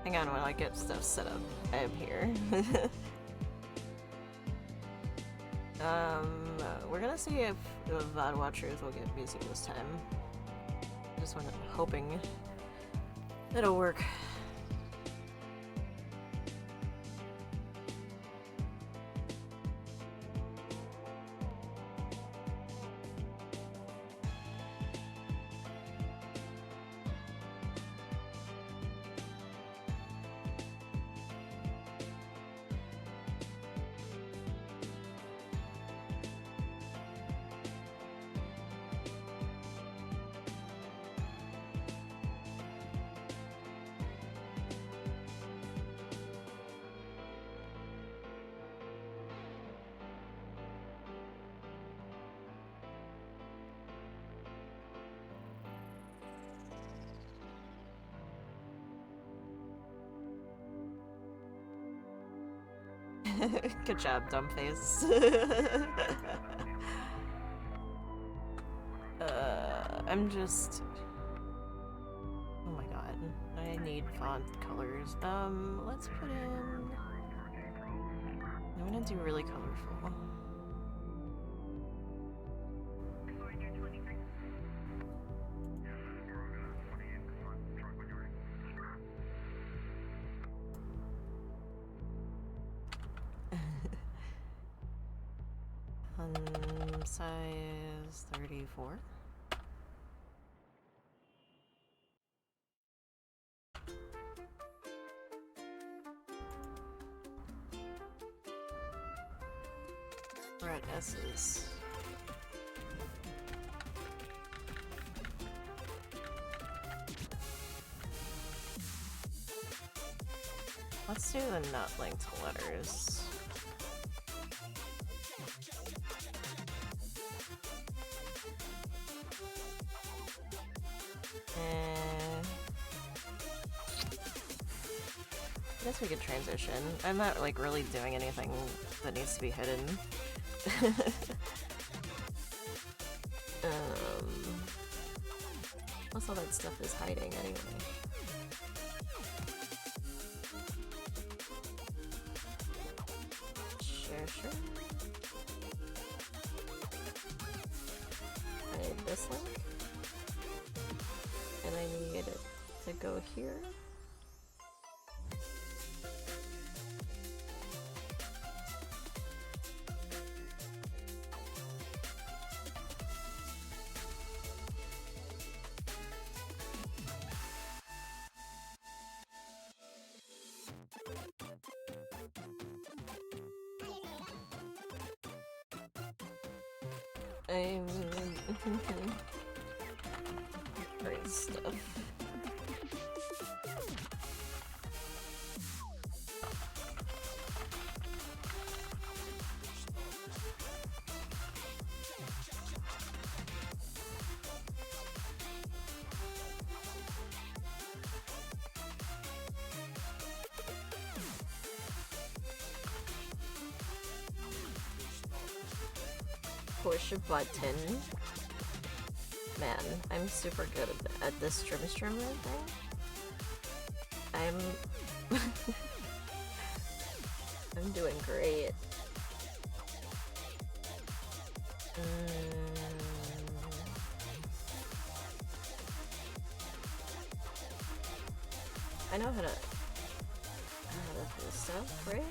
Hang on while I get stuff set up. I am here. We're gonna see if the VOD watchers will get music this time. Just hoping it'll work. Good job, dumbface. I'm just... Oh my god. I need font colors. Let's put in... I'm gonna do really colorful. Size 34. We're at S's. Let's do the not linked letters. I guess we could transition. I'm not like really doing anything that needs to be hidden. Plus all that stuff is hiding anyway. Sure. I need this link. And I need it to go here. Great stuff. Push a button. Man, I'm super good at this strim thing. I'm doing great. I know how to do stuff, right?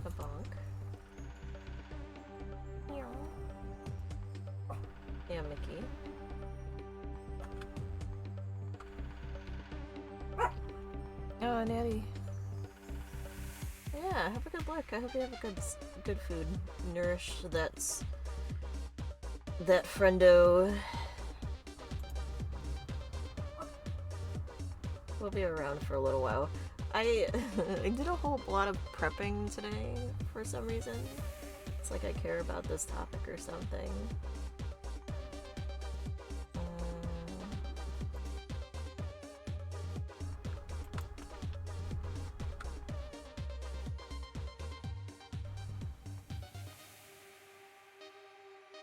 A bonk. Yeah, Mickey. Oh, Natty. Yeah, have a good look. I hope you have a good food. Nourish that friendo. We'll be around for a little while. I did a whole lot of prepping today for some reason. It's like I care about this topic or something.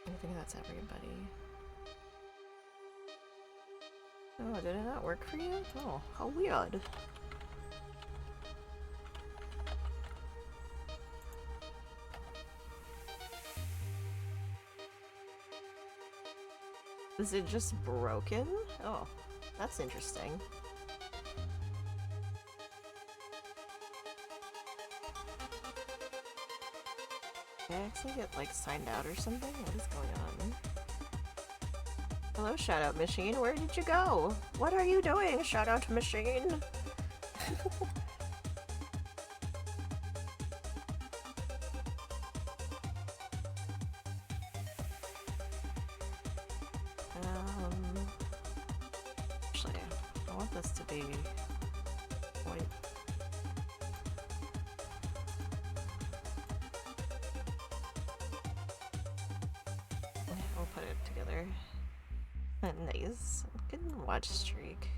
I think that's everybody. Oh, did it not work for you? Oh, how weird. Is it just broken? Oh, that's interesting. Did I actually get, like, signed out or something? What is going on? Hello, Shoutout Machine. Where did you go? What are you doing, Shoutout Machine? Actually, I want this to be white. We'll put it together. Nice. Good watch streak.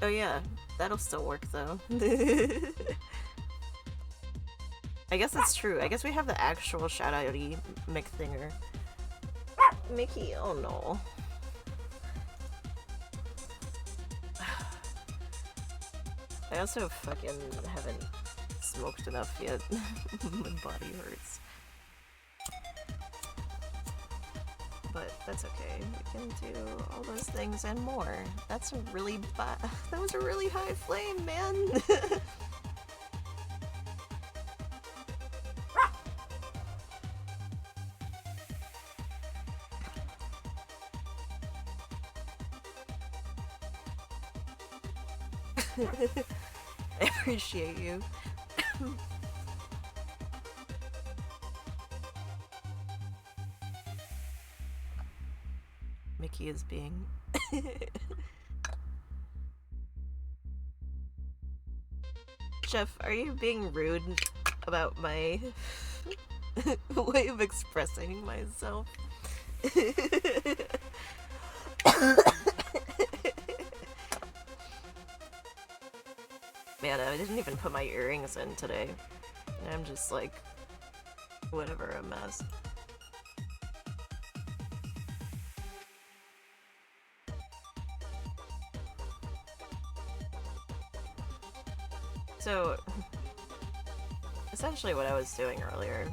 Oh yeah, that'll still work though. I guess it's true. I guess we have the actual shout-outy Mick thinger. Mickey, oh no. I also fucking haven't smoked enough yet. My body hurts. But that's okay. We can do all those things and more. That's a really that was a really high flame, man. I appreciate you. Mickey is being Jeff, are you being rude about my way of expressing myself? Man, I didn't even put my earrings in today. I'm just like, whatever, a mess. So, essentially what I was doing earlier,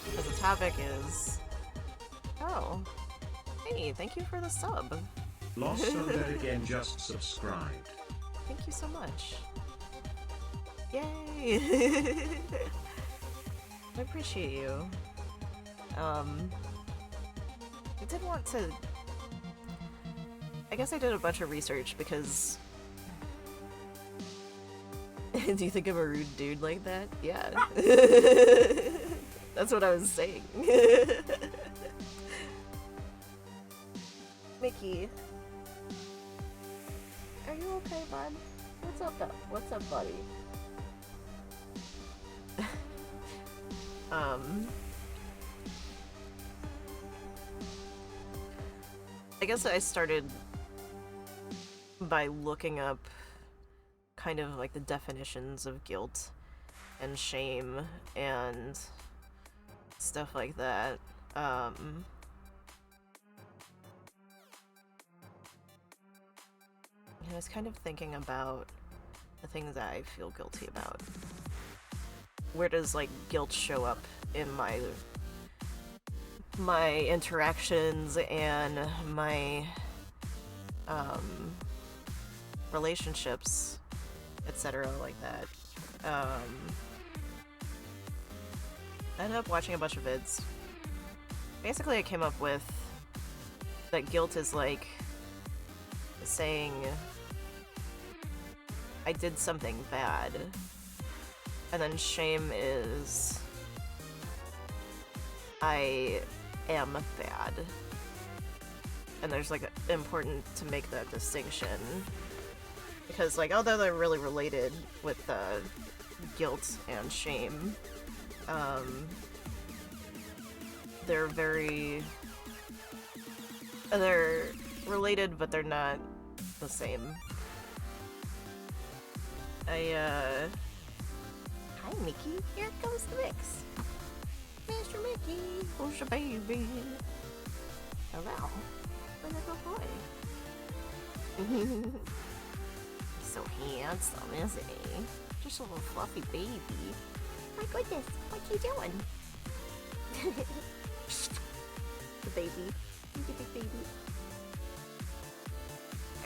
because the topic is... Oh. Hey, thank you for the sub. Lost Soda again just subscribed. Thank you so much. Yay! I appreciate you. I did want to... I guess I did a bunch of research because... Do you think I'm a rude dude like that? Yeah. That's what I was saying. Mickey. Are you okay, bud? What's up, What's up, buddy? I guess I started by looking up kind of like the definitions of guilt and shame and stuff like that. I was kind of thinking about the things that I feel guilty about. Where does like guilt show up in my interactions and my relationships, etc. like that. I ended up watching a bunch of vids. Basically, I came up with that guilt is like saying I did something bad, and then shame is I am bad. And there's like important to make that distinction. Because like although they're really related with guilt and shame, they're related but they're not the same. Hi Mickey, here comes the mix. Mr. Mickey, who's your baby? Oh wow, my little boy. He's so handsome, isn't he? Just a little fluffy baby. My goodness, what you doing? The baby. The big baby.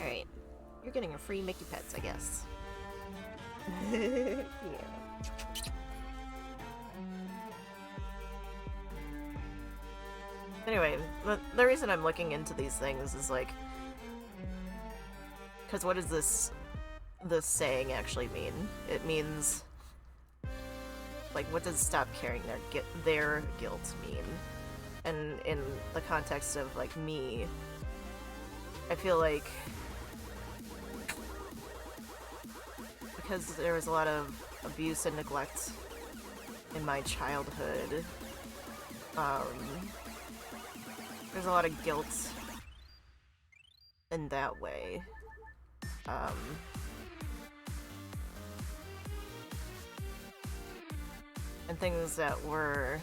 Alright. You're getting a free Mickey Pets, I guess. Yeah. Anyway, the reason I'm looking into these things is like, because what does this saying actually mean? It means, like, what does stop carrying their guilt mean? And in the context of like me, I feel like because there was a lot of abuse and neglect in my childhood, there's a lot of guilt in that way. And things that were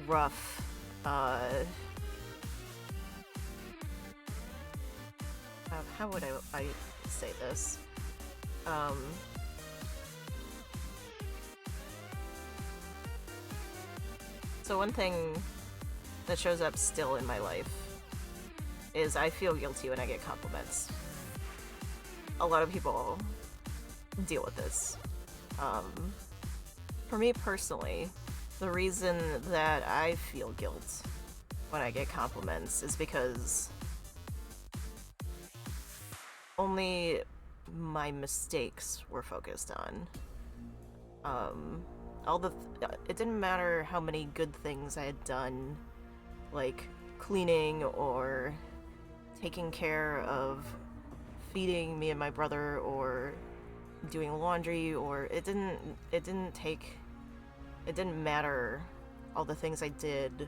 rough, how would I say this? So one thing that shows up still in my life is I feel guilty when I get compliments. A lot of people deal with this. For me personally, the reason that I feel guilt when I get compliments is because only my mistakes were focused on. It didn't matter how many good things I had done, like cleaning or taking care of feeding me and my brother or doing laundry, or it didn't matter all the things I did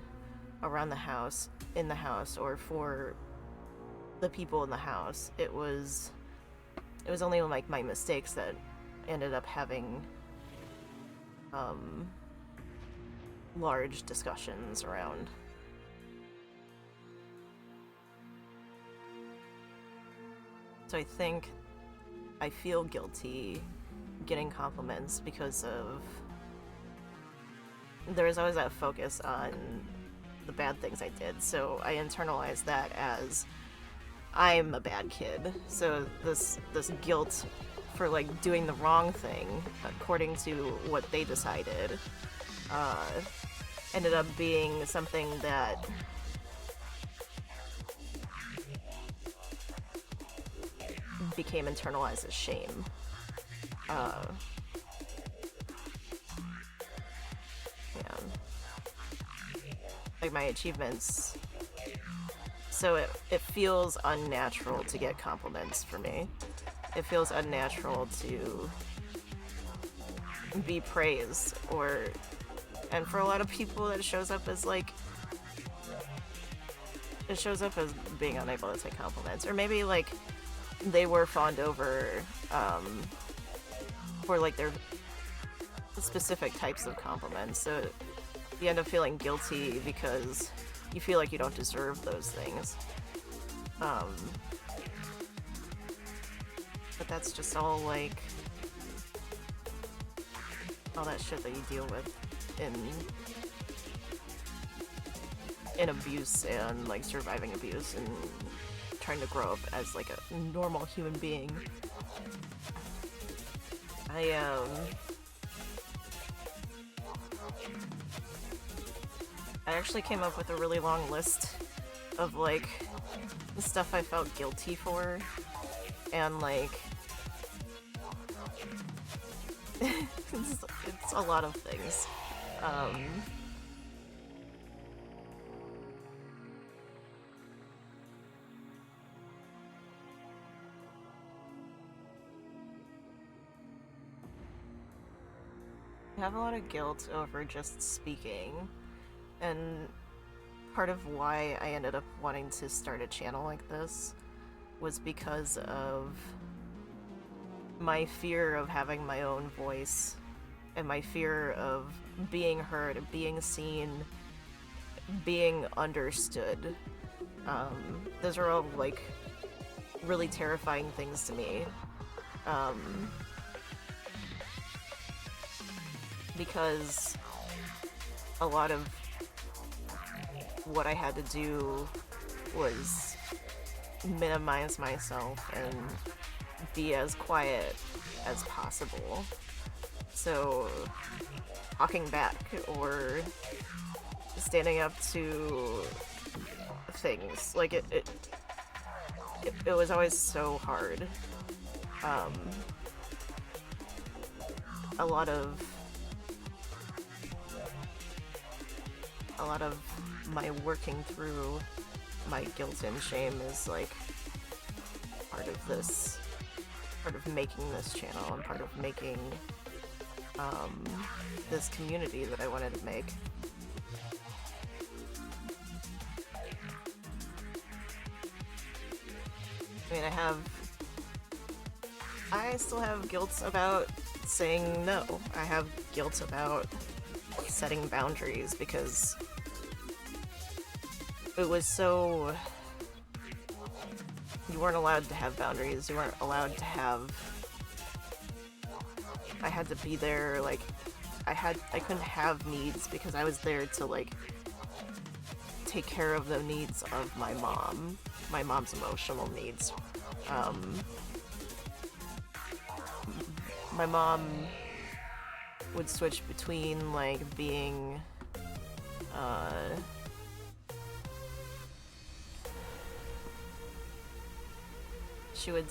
around the house, in the house, or for the people in the house. It was only like my mistakes that ended up having large discussions around. So I think I feel guilty getting compliments because of there was always that focus on the bad things I did, so I internalized that as I'm a bad kid. So this guilt for like doing the wrong thing according to what they decided ended up being something that became internalized as shame. Yeah. Like my achievements. So it feels unnatural to get compliments for me. It feels unnatural to be praised, and for a lot of people it shows up as being unable to take compliments, or maybe like they were fawned over for like their specific types of compliments, so you end up feeling guilty because you feel like you don't deserve those things. But that's just all like all that shit that you deal with in abuse and like surviving abuse and trying to grow up as like a normal human being. I actually came up with a really long list of like the stuff I felt guilty for, and like it's a lot of things. I have a lot of guilt over just speaking, and part of why I ended up wanting to start a channel like this was because of my fear of having my own voice and my fear of being heard, being seen, being understood. Those are all, like, really terrifying things to me. Because a lot of what I had to do was minimize myself and be as quiet as possible. So, talking back or standing up to things, like, it was always so hard. A lot of my working through my guilt and shame is, like, part of making this channel and part of making this community that I wanted to make. I mean, I still have guilt about saying no. I have guilt about setting boundaries because it was so... You weren't allowed to have boundaries. You weren't allowed to have... I had to be there, like, I couldn't have needs because I was there to, like, take care of the needs of my mom's emotional needs. My mom would switch between, like, being, she would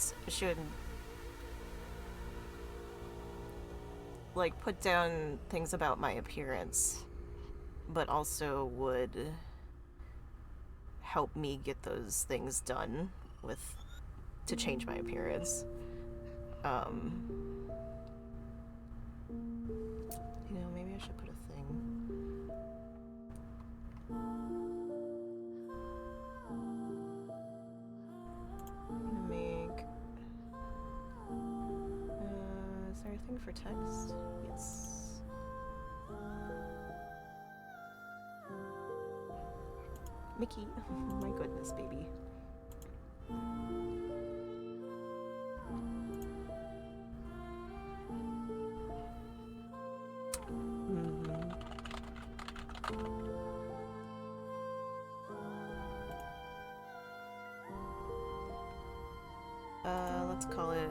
like put down things about my appearance, but also would help me get those things done to change my appearance. You know, maybe I should put a thing. I'm gonna make... is there a thing for text? Yes. Mickey. Oh my goodness, baby. Let's call it...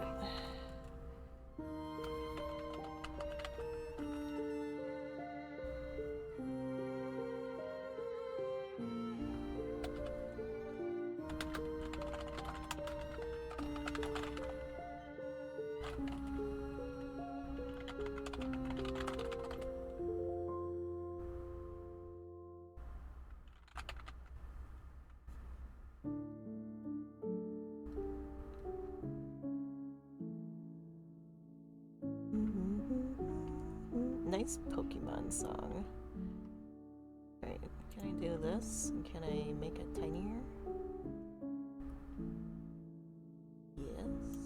Nice Pokemon song. Alright, can I do this? Can I make it tinier? Yes.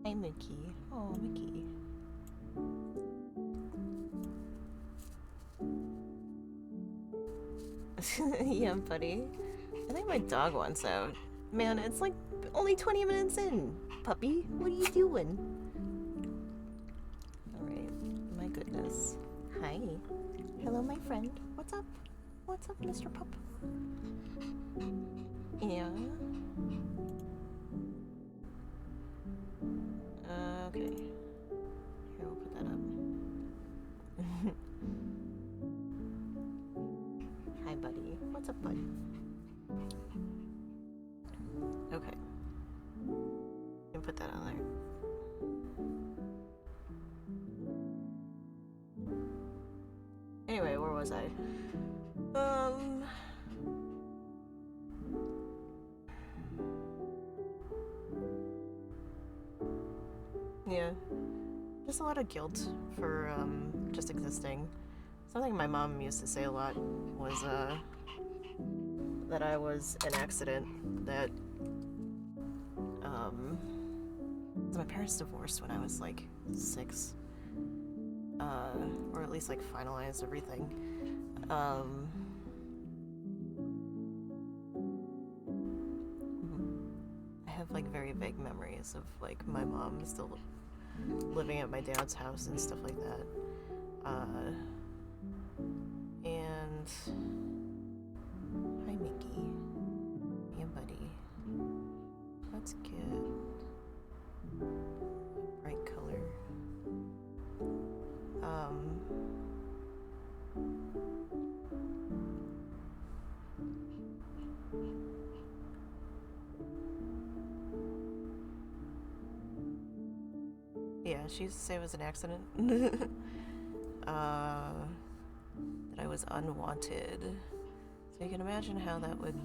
Hi, Mickey. Oh, Mickey. Yeah, buddy. I think my dog wants out. Man, it's like only 20 minutes in, puppy. What are you doing? Alright, my goodness. Hi. Hello, my friend. What's up? What's up, Mr. Pup? Yeah. Okay. Here, we'll put that up. Hi, buddy. What's up, bud? Okay. You can put that on there. Anyway, where was I? Yeah. Just a lot of guilt for, just existing. Something my mom used to say a lot was, that I was an accident, that, my parents divorced when I was, like, 6. Or at least, like, finalized everything. I have, like, very vague memories of, like, my mom still living at my dad's house and stuff like that. And hi, Mickey. Yeah, buddy. Let's get bright color. Yeah, she used to say it was an accident. That I was unwanted. So you can imagine how that would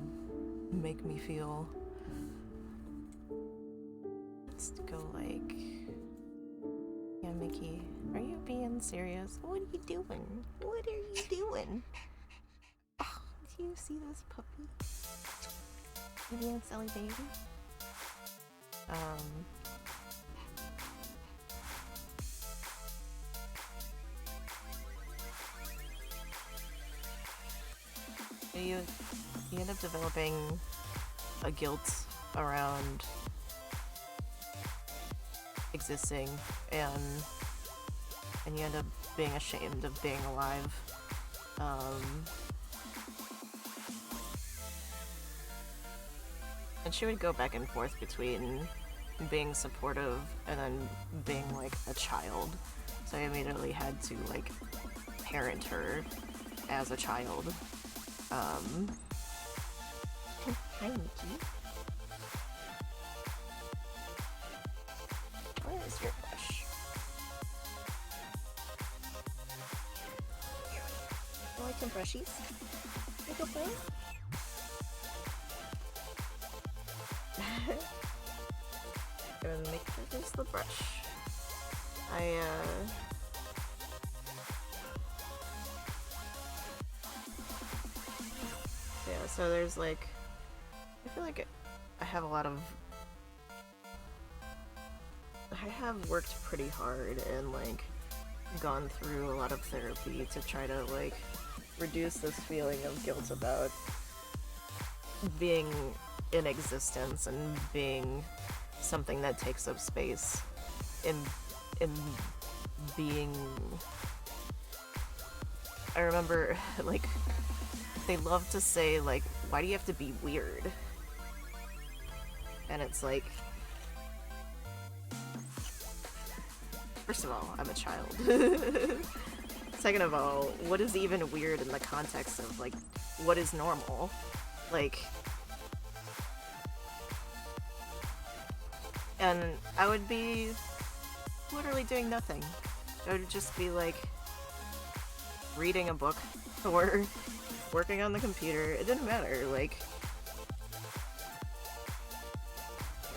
make me feel. Let's go like... Yeah, Mickey, are you being serious? What are you doing? What are you doing? Oh, do you see this puppy? You being silly baby? You end up developing a guilt around existing, and you end up being ashamed of being alive. And she would go back and forth between being supportive and then being like a child. So I immediately had to like parent her as a child. Hi, Mickey. Where is your brush? You like some brushies? Little boy? Gonna make sure there's the brush. Yeah, so there's like, I feel like I have worked pretty hard and like gone through a lot of therapy to try to like reduce this feeling of guilt about being in existence and being something that takes up space in being. I remember like they love to say like, why do you have to be weird? And it's like, first of all, I'm a child. Second of all, what is even weird in the context of like what is normal? Like, and I would be literally doing nothing. I would just be like reading a book or working on the computer. It didn't matter. Like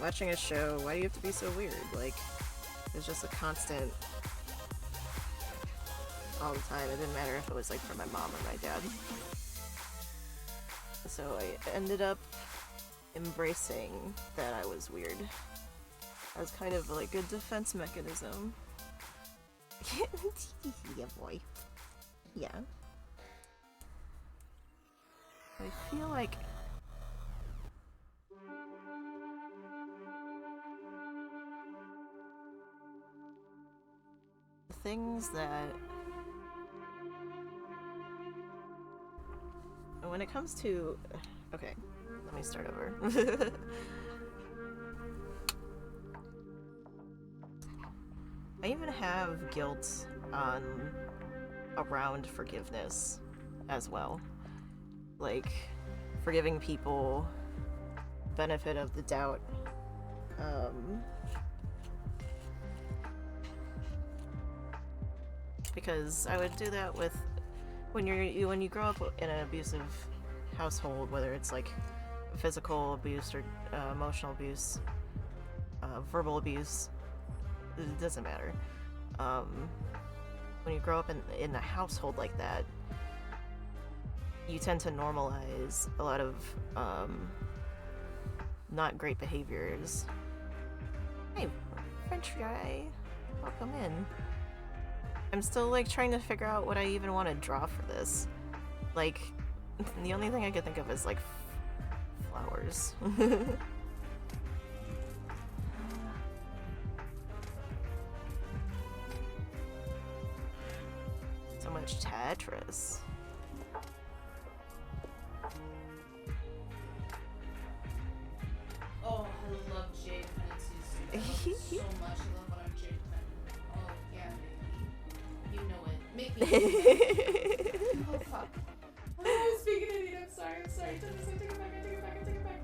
watching a show. Why do you have to be so weird? Like it's just a constant all the time. It didn't matter if it was like from my mom or my dad. So I ended up embracing that I was weird as kind of like a defense mechanism. Yeah, boy. Yeah. I feel like the things that when it comes to okay, let me start over. I even have guilt around forgiveness as well. Like forgiving people, benefit of the doubt. Because I would do that with when you grow up in an abusive household, whether it's like physical abuse or emotional abuse, verbal abuse. It doesn't matter. when you grow up in a household like that, you tend to normalize a lot of not great behaviors. Hey, French fry, welcome in. I'm still like trying to figure out what I even want to draw for this. Like, the only thing I could think of is like flowers. So much Tetris. Oh, I love Jade Penances so much. I love what I'm Jade Penance. Oh, yeah, baby. You know it. Make me. Oh, fuck. Oh, speaking of it, I'm sorry. Take it back.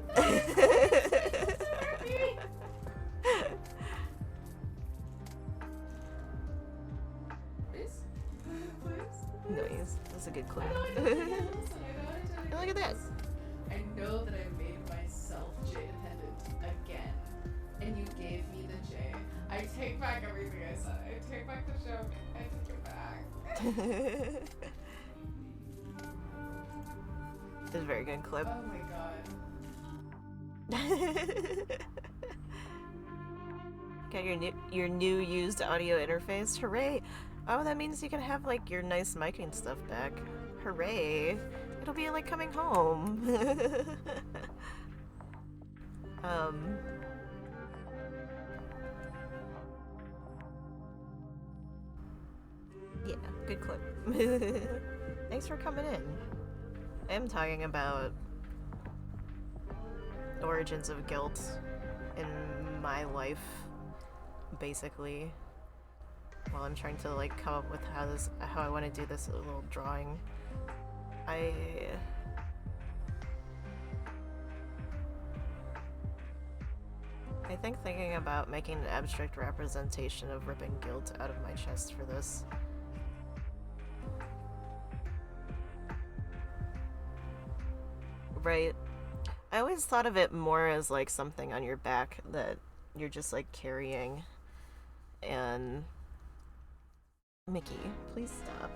Please? Nice. That's a good clip. I know I did. Look at that. I know that I made myself J-dependent again, and you gave me the J. I take back everything I said. I take back the joke. I take it back. It's a very good clip. Oh my god. Got your new used audio interface. Hooray! Oh, that means you can have like your nice mic and stuff back. Hooray! It'll be like coming home. Yeah, good clip. Thanks for coming in. I am talking about origins of guilt in my life, basically, while I'm trying to like come up with how I want to do this little drawing. I think thinking about making an abstract representation of ripping guilt out of my chest for this. Right. I always thought of it more as like something on your back that you're just like carrying. And Mickey, please stop.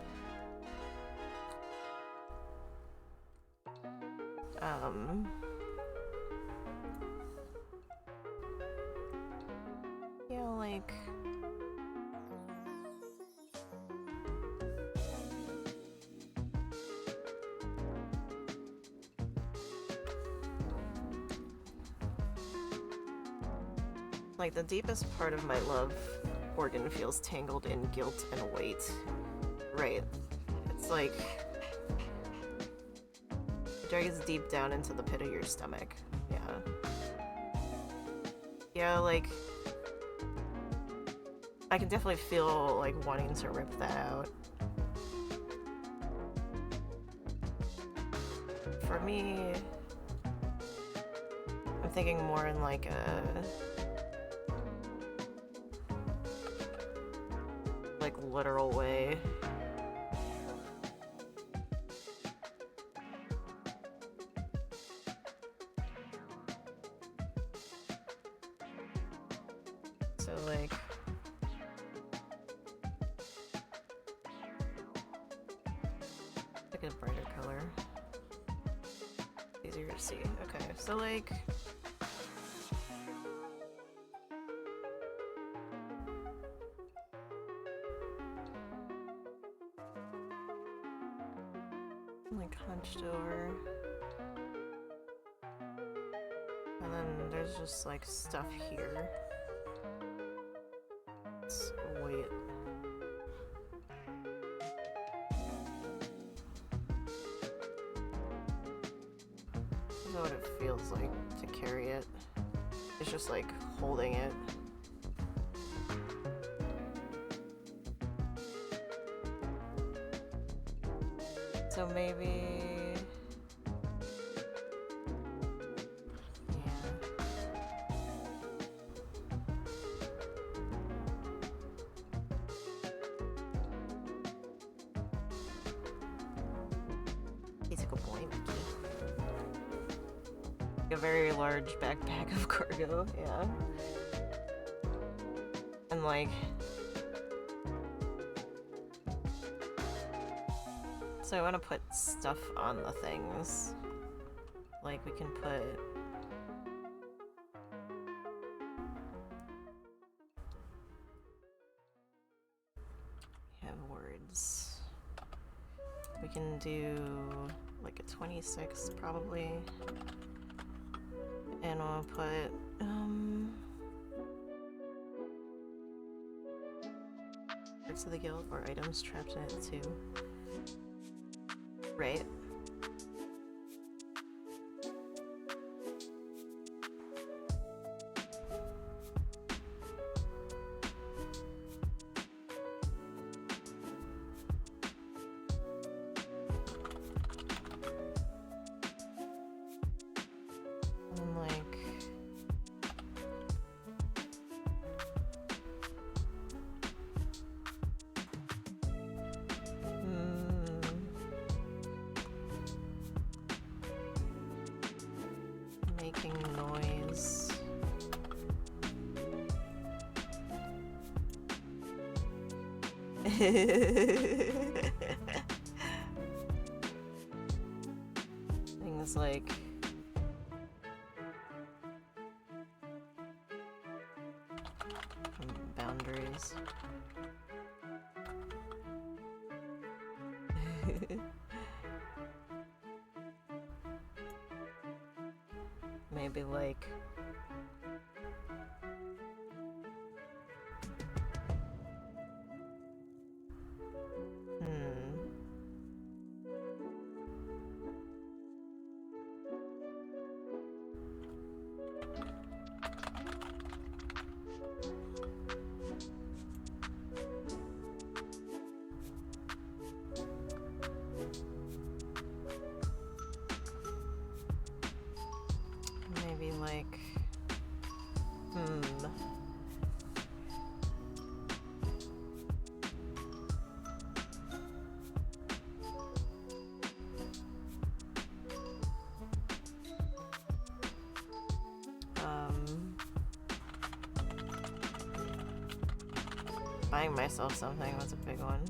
Yeah, like the deepest part of my love organ feels tangled in guilt and weight. Right. It's like it drags deep down into the pit of your stomach. Yeah. Yeah, like I can definitely feel like wanting to rip that out. For me, I'm thinking more in like a literal way. So like pick a brighter color. Easier to see. Okay, so like hunched over, and then there's just like stuff here. Wait. This is what it feels like to carry it. It's just like holding it. So maybe... yeah. He took a point, Mickey. A very large backpack of cargo, yeah. And like... Also, I want to put stuff on the things. Like, we can put... We have words. We can do like a 26 probably. And we'll put, parts of the guild or items trapped in it too. Right? And like... Making noise. Things like boundaries. Maybe like maybe like buying myself something was a big one.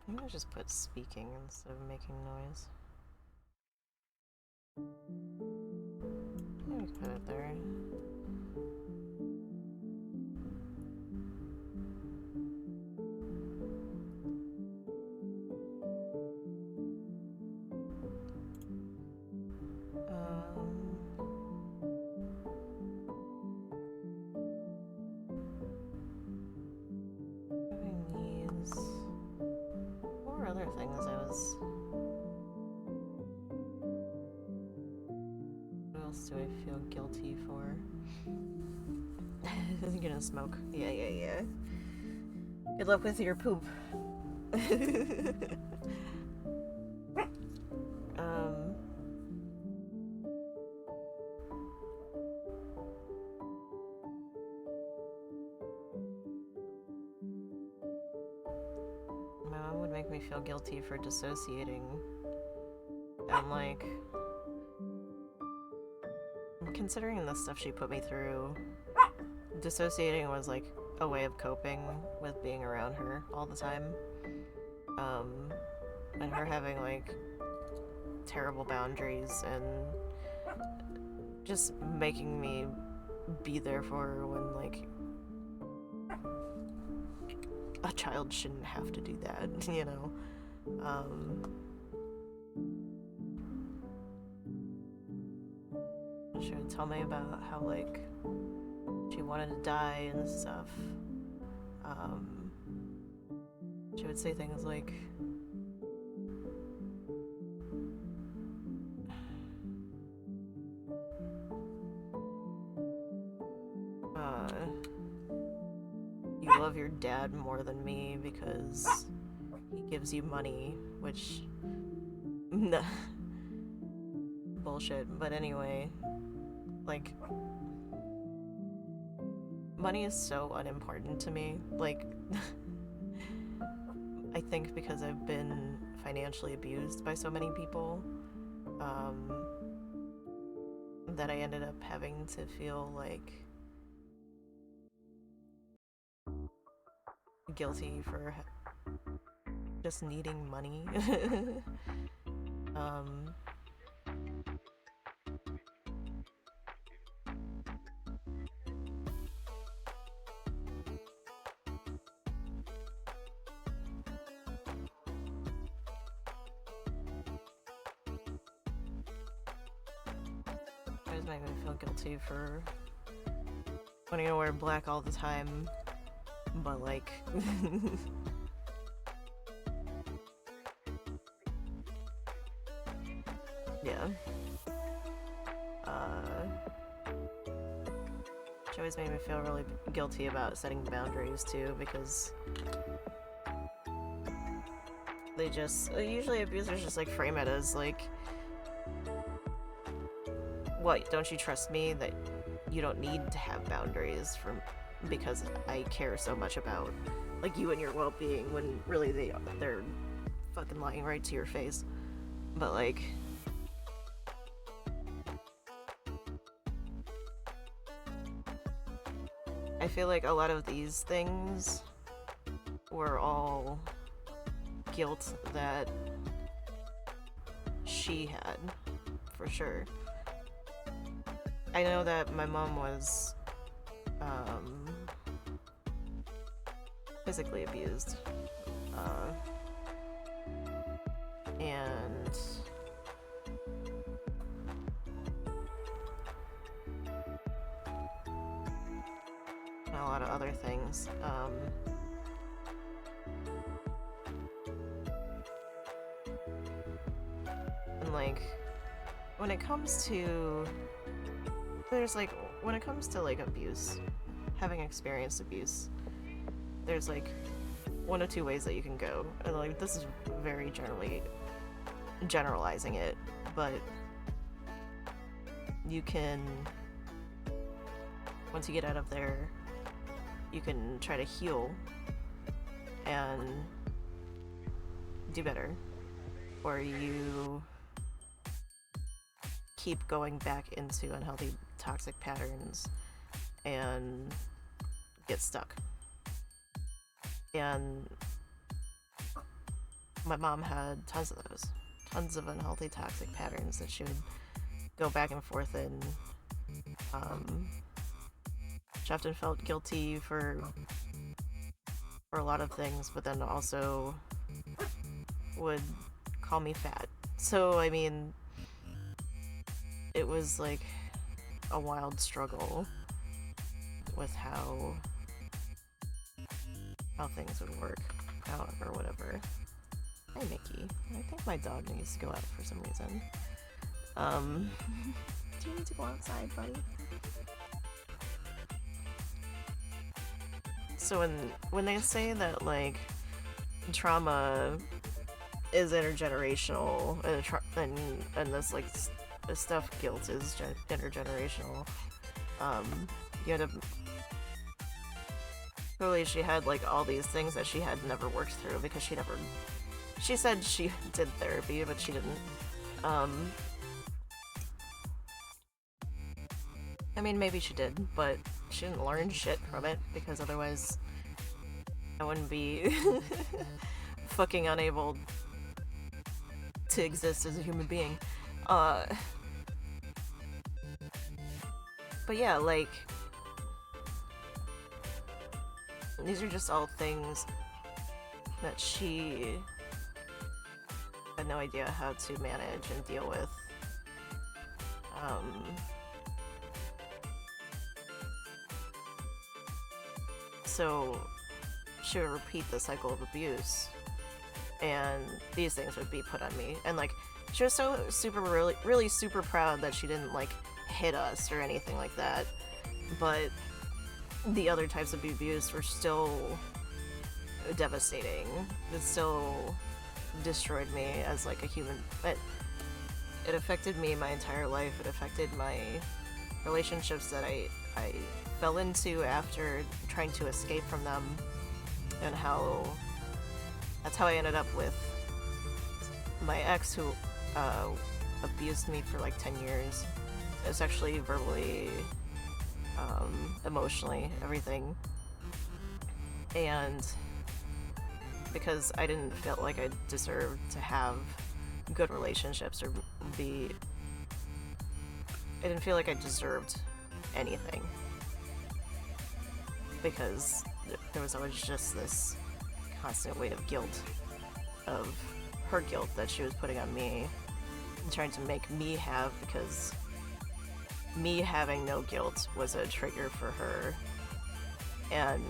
I'm gonna just put speaking instead of making noise. Yeah, we can put it there. Having these. What were other things I was... What else do I feel guilty for? I'm gonna smoke. Yeah. Good luck with your poop. My mom would make me feel guilty for dissociating. And like... Considering the stuff she put me through, dissociating was like a way of coping with being around her all the time. And her having like terrible boundaries and just making me be there for her when like a child shouldn't have to do that, you know? She would tell me about how like she wanted to die and stuff. She would say things like, you love your dad more than me because he gives you money, which bullshit. But anyway, like, money is so unimportant to me. Like, I think because I've been financially abused by so many people, that I ended up having to feel like guilty for just needing money. It was making me feel guilty for wanting to wear black all the time, but like yeah. She always made me feel really guilty about setting boundaries too, because they just usually abusers just like frame it as like, what, don't you trust me that you don't need to have boundaries because I care so much about like you and your well-being, when really they're fucking lying right to your face. But like, I feel like a lot of these things were all guilt that she had, for sure. I know that my mom was physically abused, and a lot of other things. And like, when it comes to like abuse, having experienced abuse, there's like one of two ways that you can go. And like, this is very generalizing it, but you can, once you get out of there, you can try to heal and do better, or you keep going back into unhealthy, toxic patterns and get stuck. And my mom had tons of those, tons of unhealthy, toxic patterns that she would go back and forth in. She often felt guilty for a lot of things, but then also would call me fat. So, I mean, it was like a wild struggle with how things would work out or whatever. Hi, Mickey. I think my dog needs to go out for some reason. Do you need to go outside, buddy? So when they say that like trauma is intergenerational and this like this stuff, guilt is intergenerational, you end up, clearly she had like all these things that she had never worked through because she said she did therapy, but she didn't. I mean, maybe she did, but she didn't learn shit from it, because otherwise I wouldn't be fucking unable to exist as a human being. But yeah, like, these are just all things that she had no idea how to manage and deal with. So she would repeat the cycle of abuse, and these things would be put on me. And like, she was so really super proud that she didn't like hit us or anything like that, but the other types of abuse were still devastating. It still destroyed me as like a human. It affected me my entire life. It affected my relationships that I fell into after trying to escape from them, and that's how I ended up with my ex, who abused me for like 10 years. It was actually verbally, emotionally, everything. And because I didn't feel like I deserved to have good relationships or I didn't feel like I deserved anything. Because there was always just this constant weight of guilt, of her guilt that she was putting on me and trying to make me have, because me having no guilt was a trigger for her, and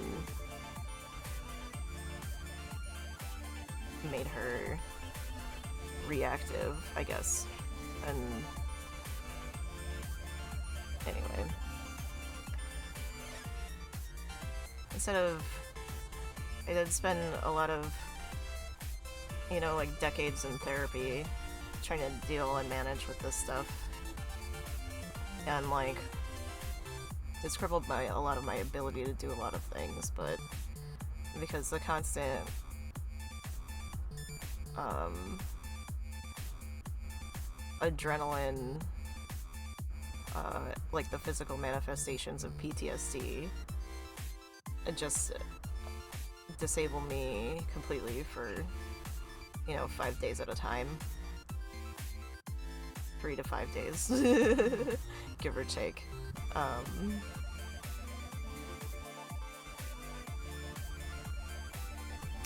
made her reactive, I guess. And anyway, I did spend a lot of, like decades in therapy trying to deal and manage with this stuff. And like, it's crippled a lot of my ability to do a lot of things, but because the constant adrenaline, like the physical manifestations of PTSD, it just disabled me completely for 5 days at a time. 3 to 5 days, give or take. I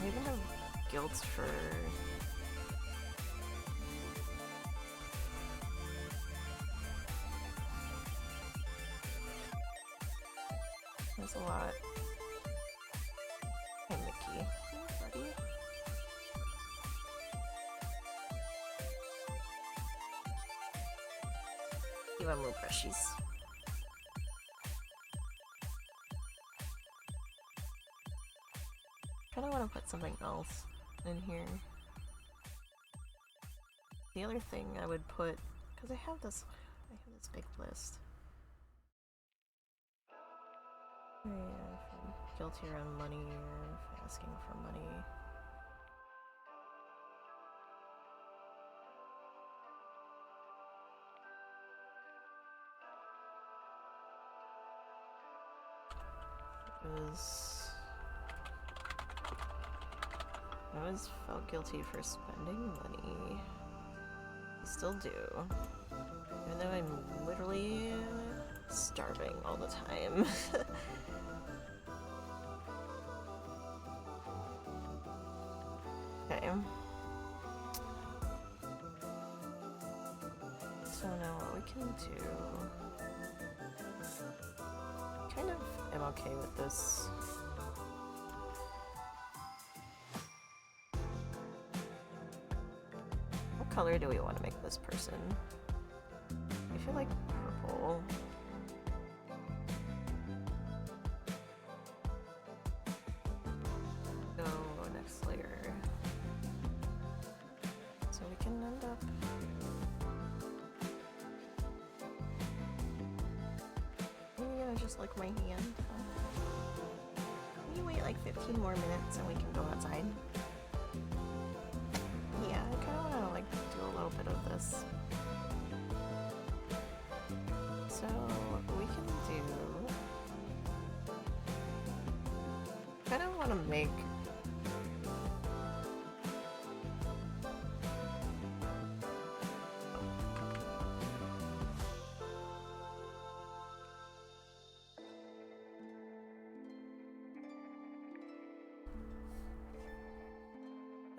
even have guilt for there's a lot. Hey Mickey, buddy. You want more brushies? Kinda wanna put something else in here. The other thing I would put, because I have this big list. Yeah, if I'm guilty around money or if asking for money. I always felt guilty for spending money. I still do. Even though I'm literally starving all the time. Okay. So now what we can do... kind of am okay with this. What color do we want to make this person? I feel like purple. Go next layer. So we can end up... just like my hand. Can you wait like 15 more minutes and we can go outside? Yeah, I kind of want to like do a little bit of this. So we can do... kind of want to make...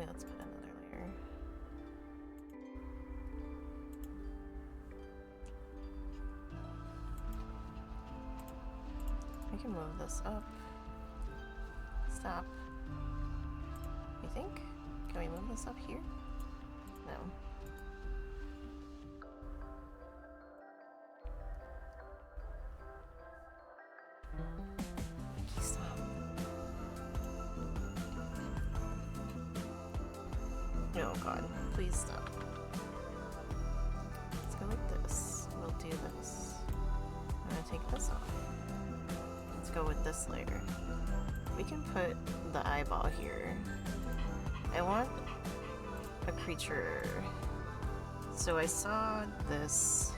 let's put another layer. We can move this up. Stop. You think? Can we move this up here? No. Oh god, please stop. Let's go like this. We'll do this. I'm gonna take this off. Let's go with this layer. We can put the eyeball here. I want a creature. So I saw this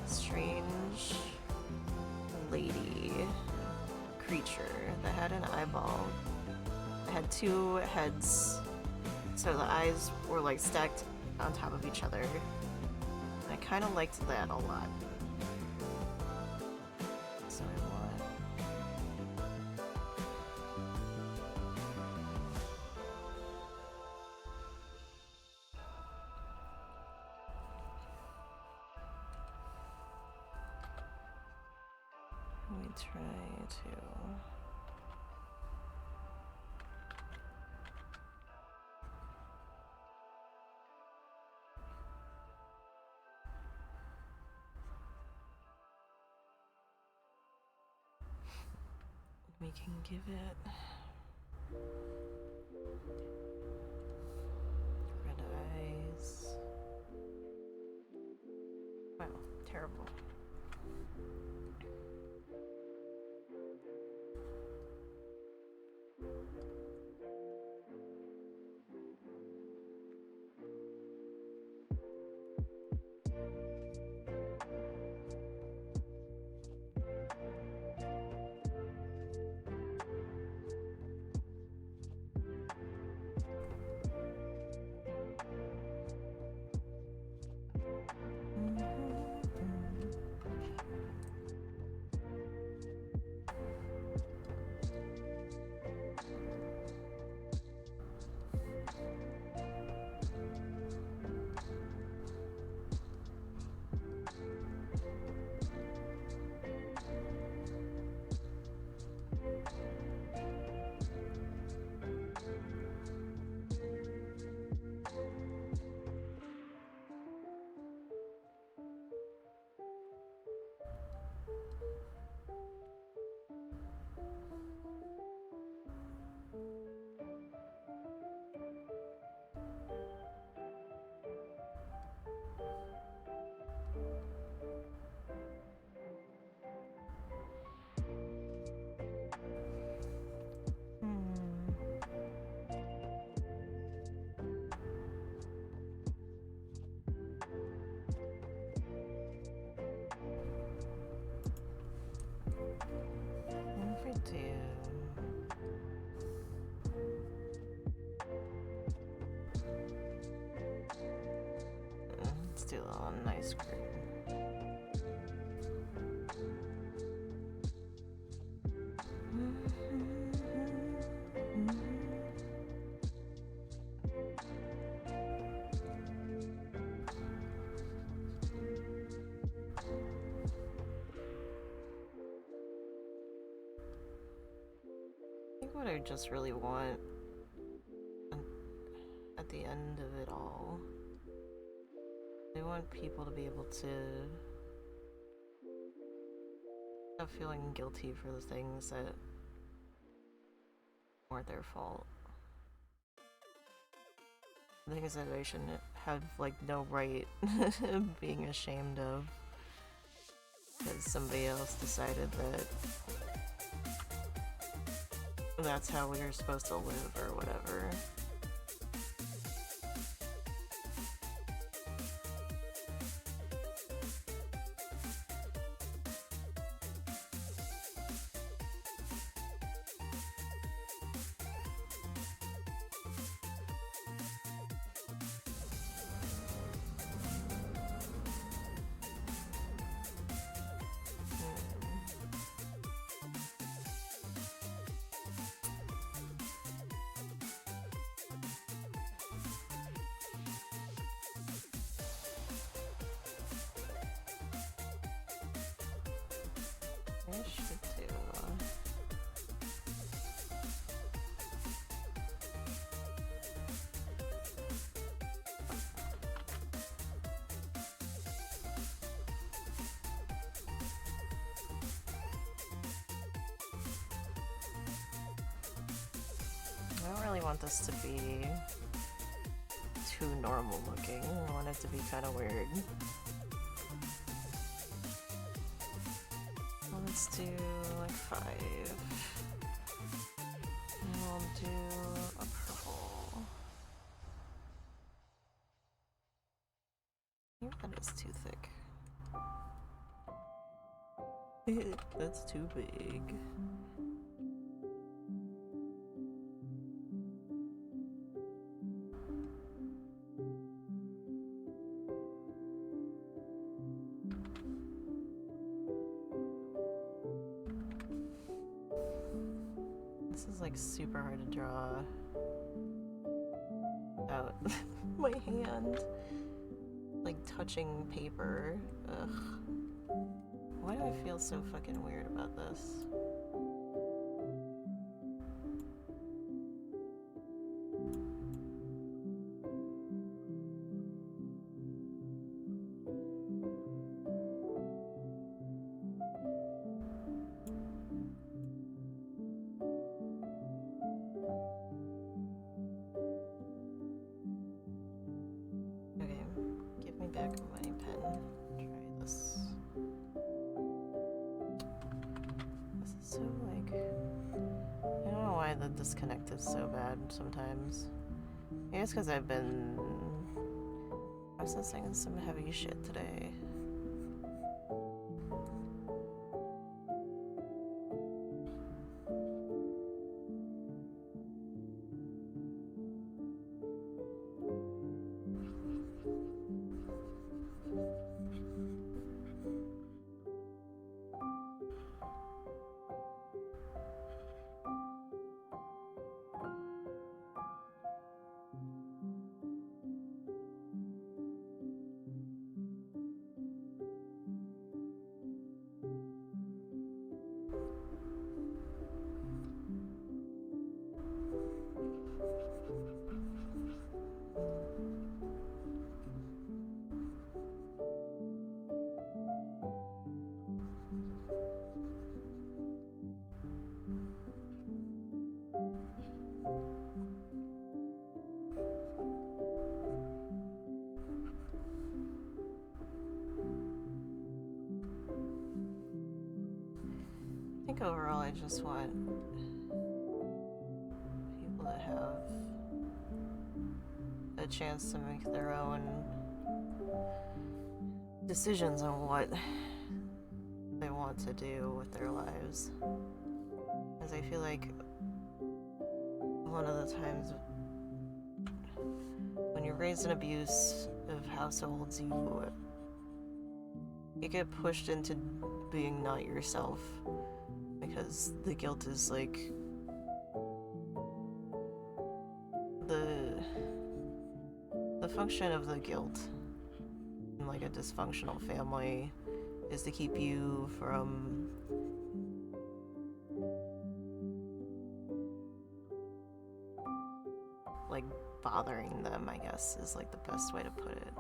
strange lady creature that had an eyeball. It had two heads, so the eyes were like stacked on top of each other. I kind of liked that a lot. So I want... Let me try to... We can give it red eyes. Wow, terrible. What if I do... Let's do a nice green. I think what I just really want at the end of it all, I want people to be able to stop feeling guilty for the things that weren't their fault. The things that I shouldn't have, like, no right being ashamed of. Because somebody else decided that that's how we were supposed to live or whatever. I should do. really want this to be too normal looking. I want it to be kind of weird. Let's do like 5. And we'll do a purple. I think that is too thick. That's too big. This is like super hard to draw out my hand. Like touching paper. Ugh. Why do I feel so fucking weird about this? Okay, give me back my pen. Try this. This is so like... I don't know why the disconnect is so bad sometimes. Maybe it's because I've been processing some heavy shit today. I think overall I just want people to have a chance to make their own decisions on what they want to do with their lives. Because I feel like one of the times when you're raised in abusive households, you get pushed into being not yourself. Because the guilt is like the function of the guilt in like a dysfunctional family is to keep you from like bothering them, I guess is like the best way to put it.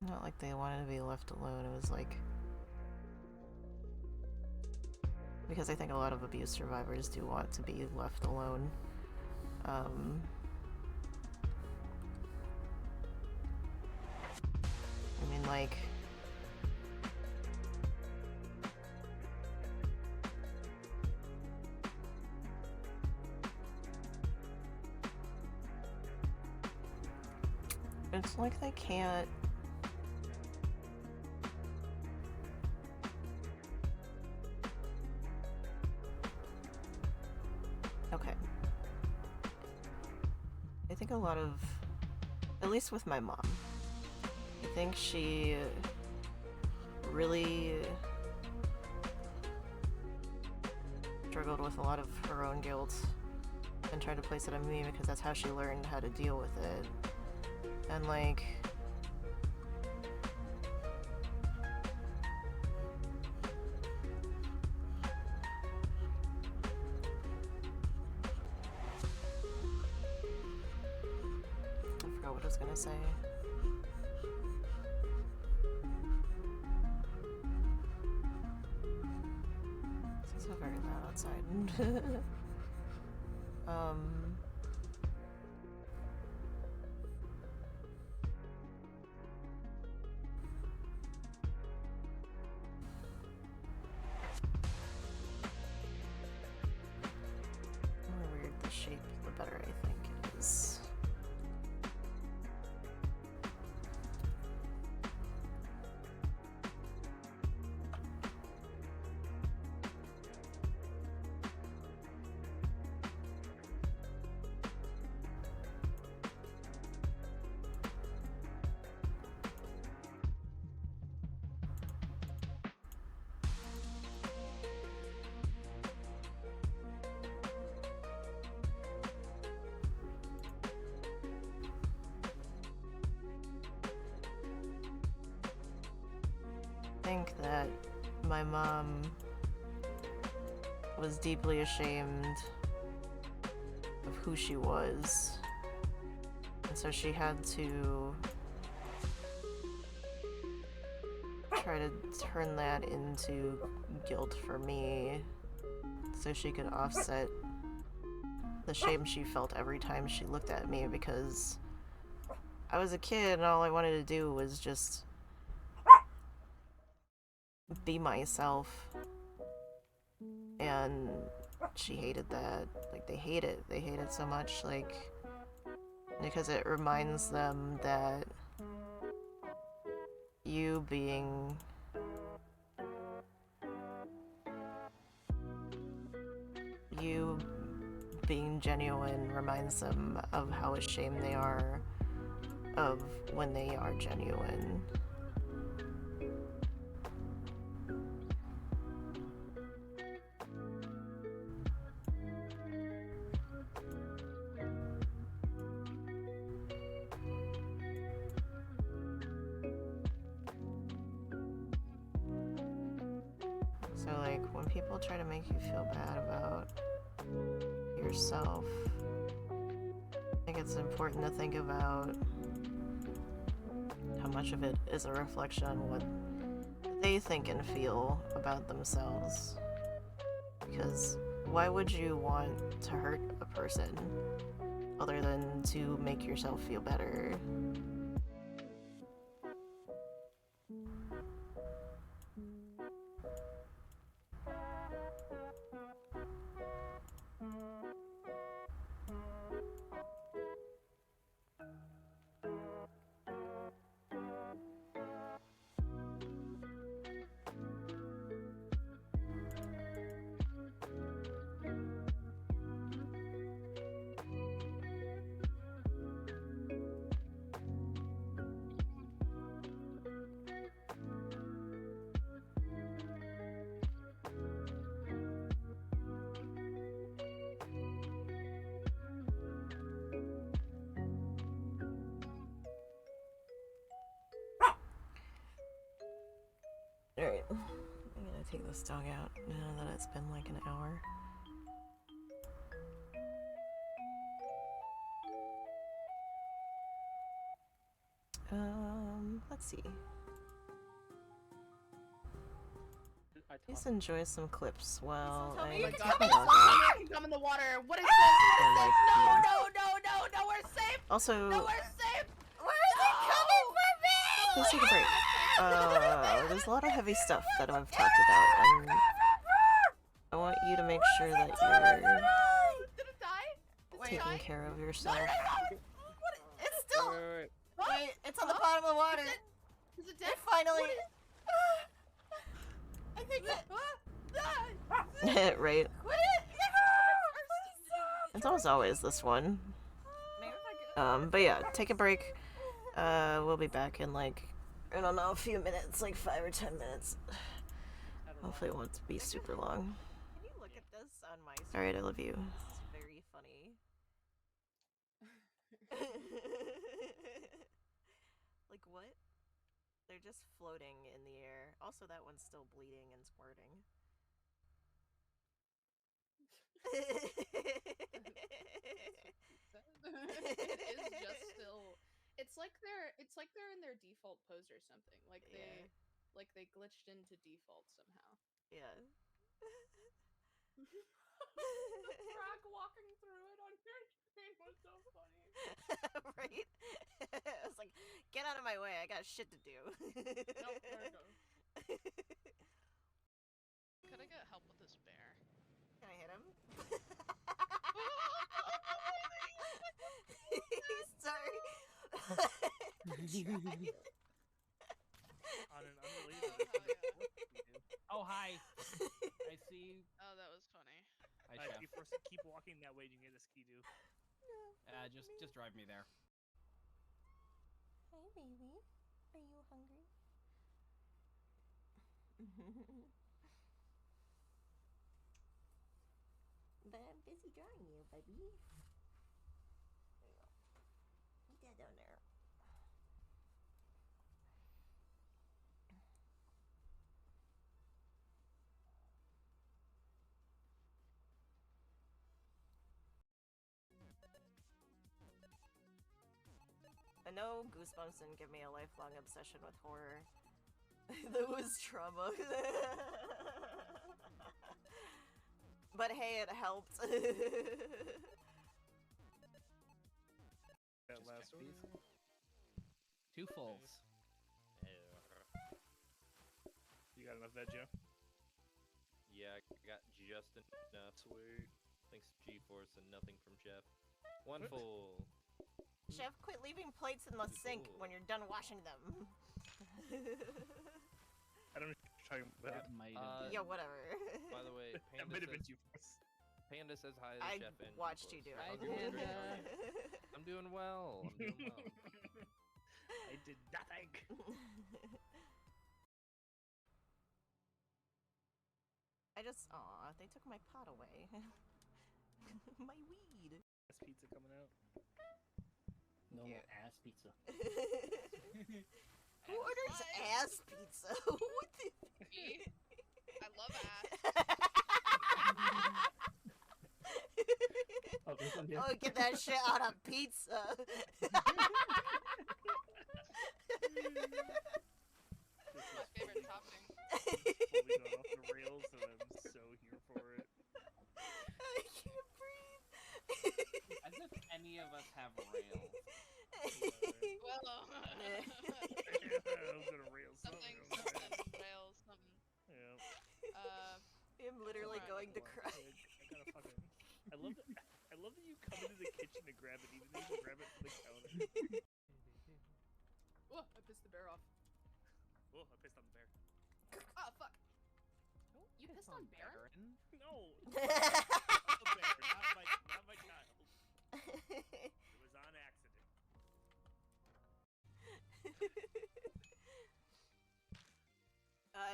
Not like they wanted to be left alone, it was like... Because I think a lot of abuse survivors do want to be left alone. I mean, like... It's like they can't... Okay. I think a lot of... At least with my mom. I think she really struggled with a lot of her own guilt and tried to place it on me because that's how she learned how to deal with it. And like... what I was gonna say. It's not very loud outside. The more weird the shape, the better I think it is. I think that my mom was deeply ashamed of who she was, and so she had to try to turn that into guilt for me so she could offset the shame she felt every time she looked at me, because I was a kid and all I wanted to do was just be myself, and she hated that. Like, they hate it so much, like, because it reminds them that you being genuine reminds them of how ashamed they are of when they are genuine. So, like, when people try to make you feel bad about yourself, I think it's important to think about how much of it is a reflection on what they think and feel about themselves. Because why would you want to hurt a person other than to make yourself feel better? Alright, I'm gonna take this dog out now that it's been like an hour. Let's see. Please enjoy some clips while I You take can the come in dog the water. out. You can come in the water. What is this? And, like, No, we're safe. Also, No, we're safe. Where is it coming for me? please take a break. There's a lot of heavy stuff that I've talked about, and I want you to make sure that you're Did it die? taking care of yourself. It's still. Wait. Wait, it's on the bottom of the water. Is it dead? It finally. I think it. Right? Quit it! It's almost always this one. But yeah, take a break. We'll be back in like, I don't know, a few minutes, like 5 or 10 minutes. Hopefully it won't be super long. Can you look at this on my screen? Alright, I love you. It's very funny. Like, what? They're just floating in the air. Also, that one's still bleeding and squirting. It is just still like they're in their default pose or something. Like they glitched into default somehow. Yeah. The frog walking through it on your screen was so funny. Right? I was like, get out of my way, I got shit to do. Nope, there it goes. Could I get help with this bear? Can I hit him? He's sorry. On an unrelated. Oh, hi. I see you. Oh, that was funny. Hi, Chef. If you force keep walking that way, you can get a ski-doo. No, Just drive me there. Hi, baby. Are you hungry? But I'm busy drawing you, baby. There you go. Put that down there. I know Goosebumps didn't give me a lifelong obsession with horror. That was trauma. But hey, it helped. That last one. Two fulls. You got enough veg, Joe? Yeah, I got just enough. Sweet. Thanks to G-Force and nothing from Chef. One full. Chef, quit leaving plates in the sink when you're done washing them. I don't know what you're talking about. That might have Yeah, whatever. By the way, That might have been G-Force. Panda says hi to I Chef and watched G-Force. you do it. Hi, I'll give it a straight Panda. hug. I'm doing well. I'm doing well. I did nothing. Aw, they took my pot away. My weed. That's pizza coming out. No Yeah. more ass pizza. Who orders ass pizza? What the? Me? I love ass. Oh, this one here. Oh, get that shit out of pizza. This My is favorite topping. fully gone off the rails, and I'm so here for it. I can't breathe. As if any of us have rails. Well, I'm gonna rail something, rails, something. Yeah. I'm literally Alright. going to cry. I gotta fucking. I love that you come into the kitchen to grab it, even though you can grab it from the counter. Oh, I pissed the bear off. Oh, I pissed on the bear. Oh, fuck. You pissed on Baron? Baron? No, the bear, not my child. It was on accident.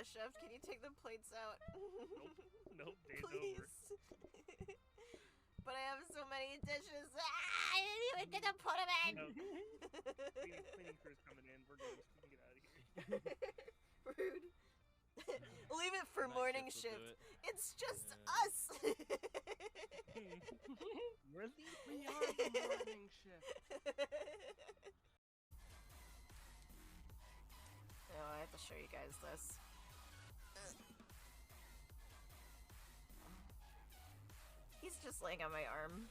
Chef, can you take the plates out? Nope, day's over. Please. But I have so many dishes. Ah, I didn't even get to put them in. No. Cleaning crew's coming in. We're good. We can get out of here. Rude. Leave it for Night morning shift will do shift. it. It's just Yeah. us. We are the morning shift. Oh, I have to show you guys this. He's just laying on my arm.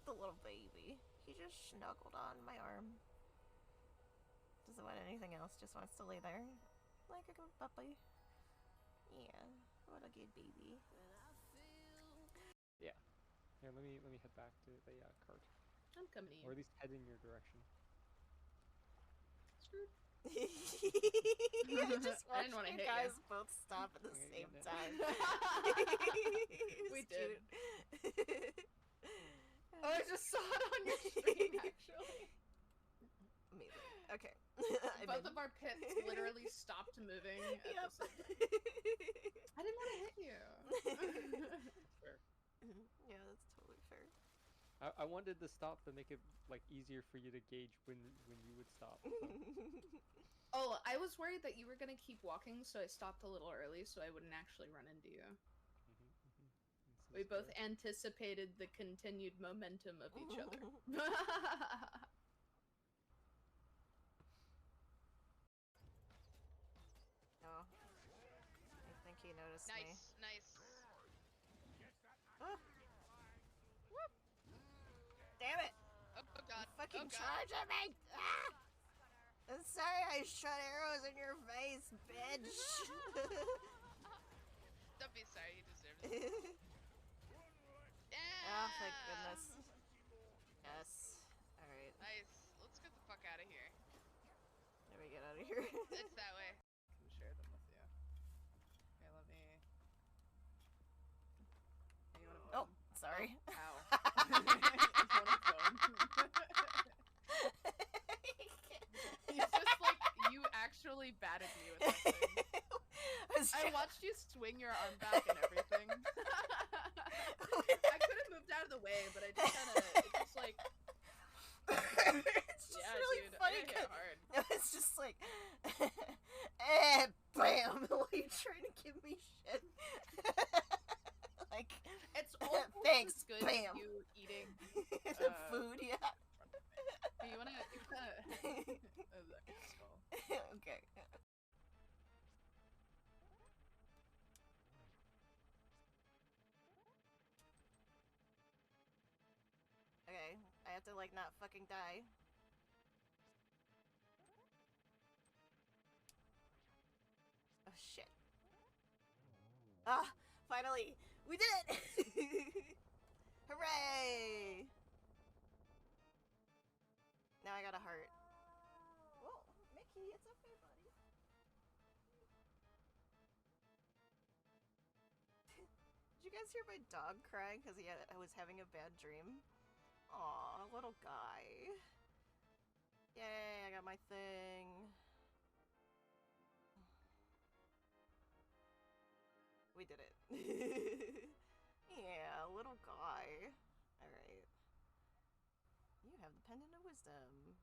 The little baby. He just snuggled on my arm. Doesn't want anything else, just wants to lay there. Like a good puppy. Yeah, what a good baby. Yeah. Here, let me head back to the cart, I'm coming to you. or at least head in your direction. Screwed. I just I watched didn't wanna you hit guys ya. both stop at the Okay, same yeah, time. We It's did. cute. Oh, I just saw it on your screen, actually. Amazing. Okay. Both of our pits literally stopped moving at the Yep. same time. I didn't want to hit you. Fair. Yeah, that's totally fair. I wanted to stop to make it like easier for you to gauge when you would stop. So. Oh, I was worried that you were gonna keep walking, so I stopped a little early so I wouldn't actually run into you. This We is both fair. anticipated the continued momentum of each other. noticed me. Nice, nice. Oh. Damn it! Oh god. Fucking oh god. charge at me! Ah! I'm sorry I shot arrows in your face, bitch! Don't be sorry, you deserve it. Yeah! Oh, thank goodness. Yes. Alright. Nice. Let's get the fuck out of here. Let me get out of here. It's that way. I can share them with you. Okay, let me. Hey, you want a Oh, bone? sorry. Ow. You want a bone? He's just like, you actually batted me with that thing. I watched you swing your arm back and everything. I could have moved out of the way, but I just kind of, it's just like, It's just yeah, really dude, funny. I hit hard. It's just like, bam! While you're trying to give me shit. Like, It's almost thanks, as good bam. as you eating The food, yeah. Hey, you wanna skull. Okay. Okay, I have to like not fucking die. Oh shit. Ah, finally! We did it! Hooray! Now I got a heart. Whoa, Mickey, it's okay, buddy. Did you guys hear my dog crying because I was having a bad dream? Aw, little guy. Yay, I got my thing. We did it. Yeah, little guy. Alright. You have the Pendant of Wisdom.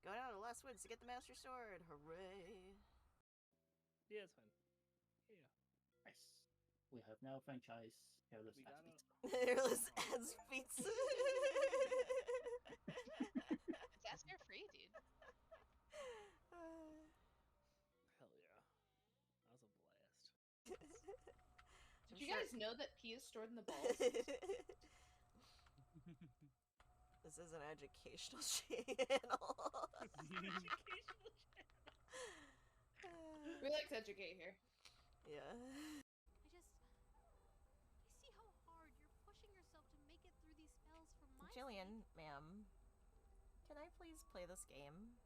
Go down to the Lost Woods to get the Master Sword. Hooray. Yeah, it's fine. Yeah. Nice. We have now franchise Hairless We Ass got Pizza. Hairless ass pizza. It's ask her free, dude. Hell yeah. That was a blast. Did you guys know that pee is stored in the balls? This is an educational channel. We like to educate here. Yeah. I see how hard you're pushing yourself to make it through these spells for my Jillian, ma'am, can I please play this game?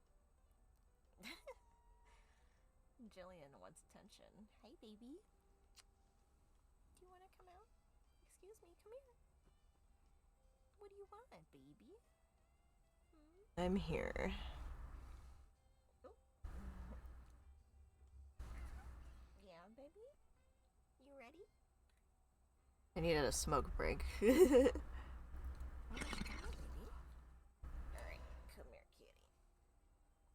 Jillian wants attention. Hi, baby. Do you want to come out? Excuse me, come here. What do you want, baby? I'm here. Oh. Yeah, baby? You ready? I needed a smoke break. Alright, come here, kitty.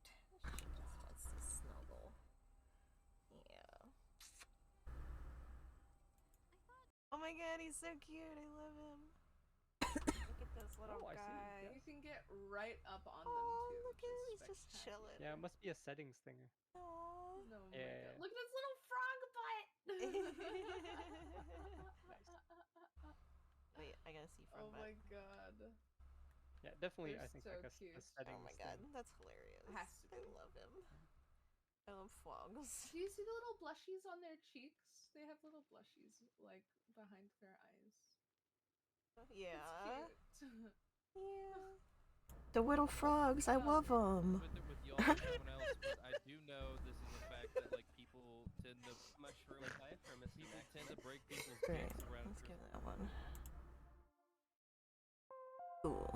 She just wants to snuggle. Yeah. Oh my god, he's so cute. I love him. Look at this little Oh, I see. guy. You can get right up on them Oh, too. look at him. which He's is just spectacular. chilling. Yeah, it must be a settings thing. Aww. Oh my Yeah. god. Look at his little frog butt! Wait, I gotta see front Oh my butt. god. Yeah, definitely. They're I think so like a cute. settings Oh my god, thing. that's hilarious. Has to I be. love him. I love frogs. Do you see the little blushies on their cheeks? They have little blushies, like, behind their eyes. Yeah. It's cute. Yeah. The little frogs, I love them. With y'all and everyone else, but I do know this is a fact that like people tend to mushroom diaphragmacy. People tend to break people's Alright, dicks around. let's give that one. Cool.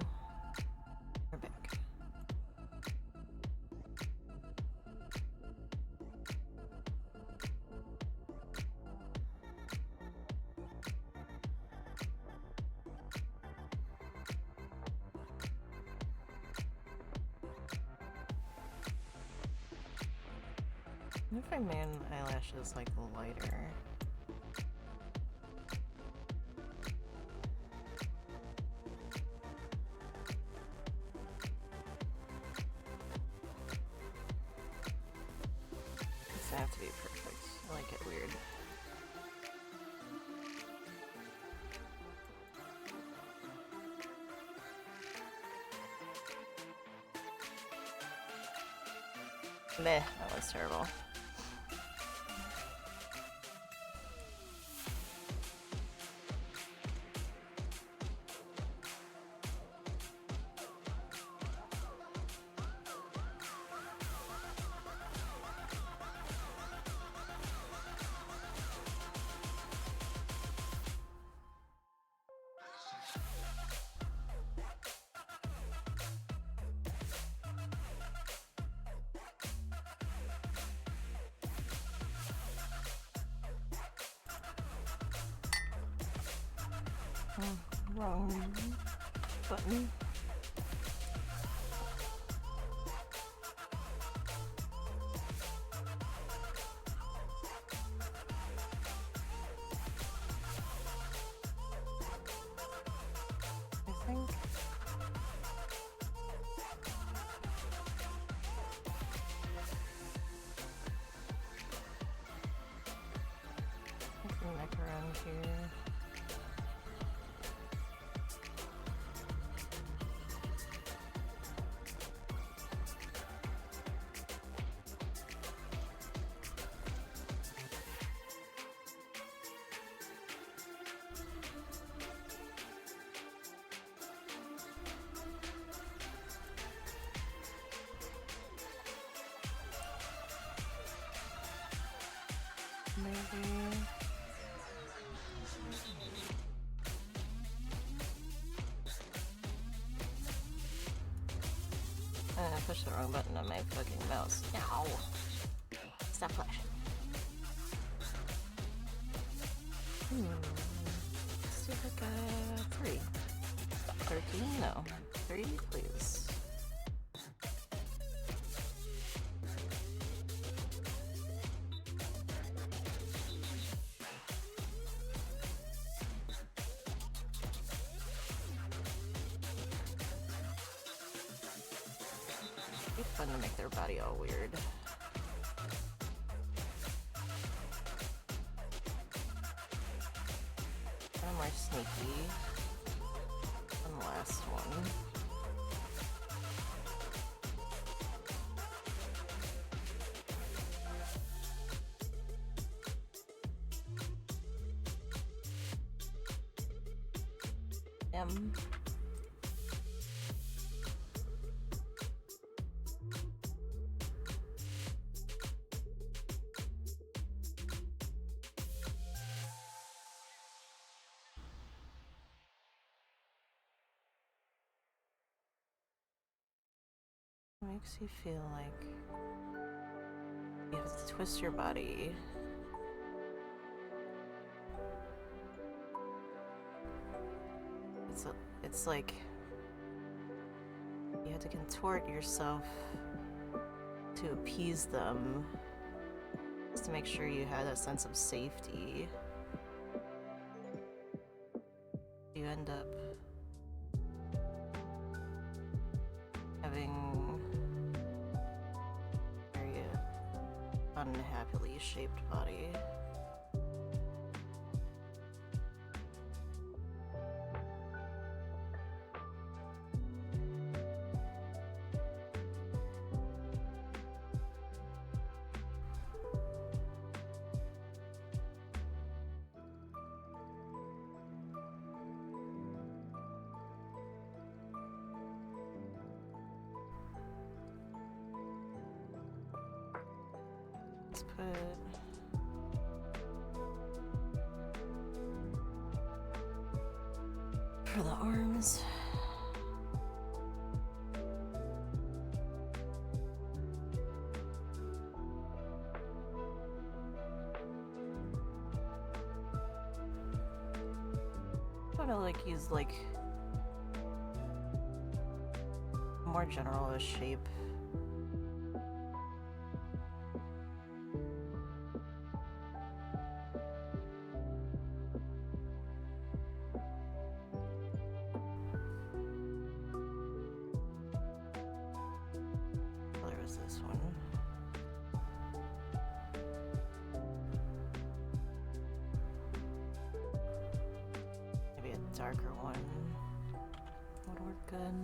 We're back. What if I made eyelashes like lighter? Doesn't have to be perfect. I like it weird. Meh, that was terrible. Wrong button. I think. There's a neck around here. Maybe. I pushed the wrong button on my fucking mouse. Ow! Stop flashing. Let's do like a 3. 13? No. 3, please. It's fun to make their body all weird. I'm more sneaky than the last one. Makes you feel like you have to twist your body. It's like you had to contort yourself to appease them, just to make sure you had a sense of safety. You end up having a very unhappily shaped body. Let's put for the arms. I'm gonna like use like more general shape. This one. Maybe a darker one would work good.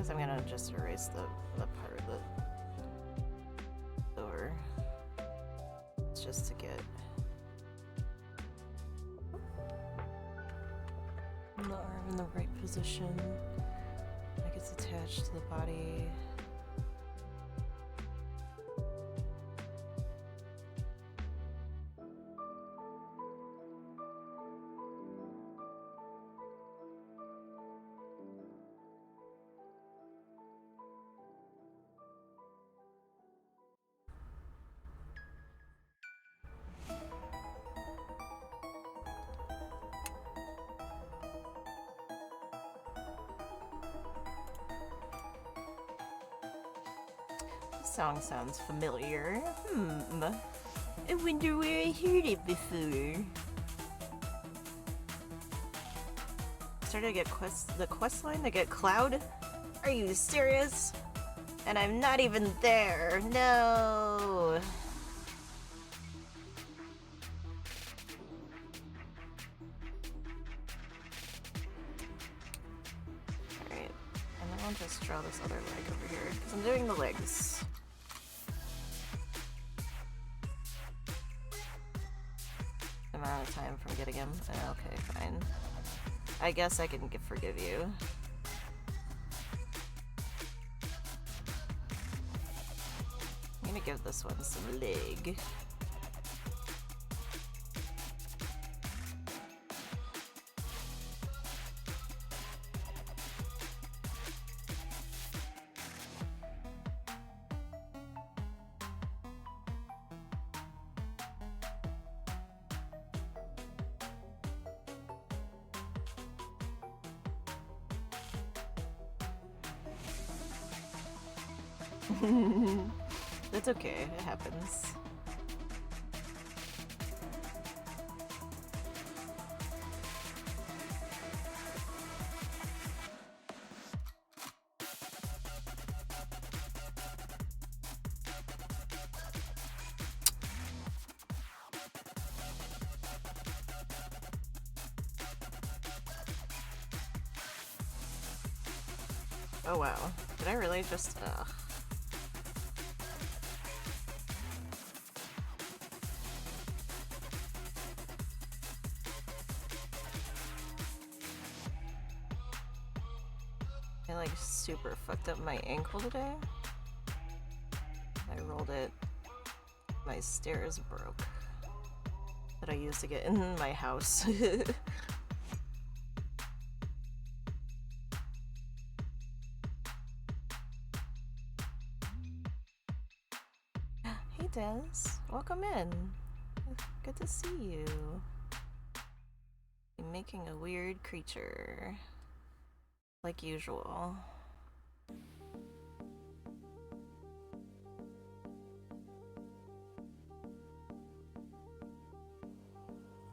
I'm gonna just erase the part that over. It's just to get the arm in the right position. Like it's attached to the body. Song sounds familiar. I wonder where I heard it before. Started to get the quest line to get Cloud? Are you serious? And I'm not even there. No. Alright. And then I'll just draw this other leg over here because I'm doing the legs. Amount of time from getting him. Okay, fine. I guess I can forgive you. I'm gonna give this one some leg. That's okay, it happens. Oh wow, did I really just, I like super fucked up my ankle today. I rolled it. My stairs broke. That I used to get in my house. Hey Des, welcome in. Good to see you. I'm making a weird creature. Like usual.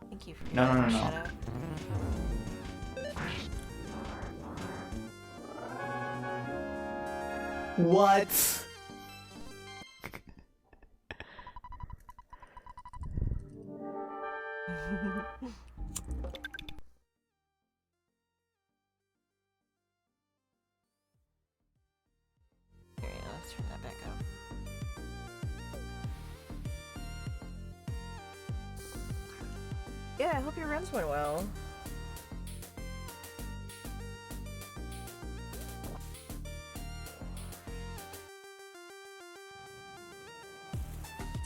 Thank you for No. shut up. What? Here, let's turn that back up. Yeah, I hope your runs went well.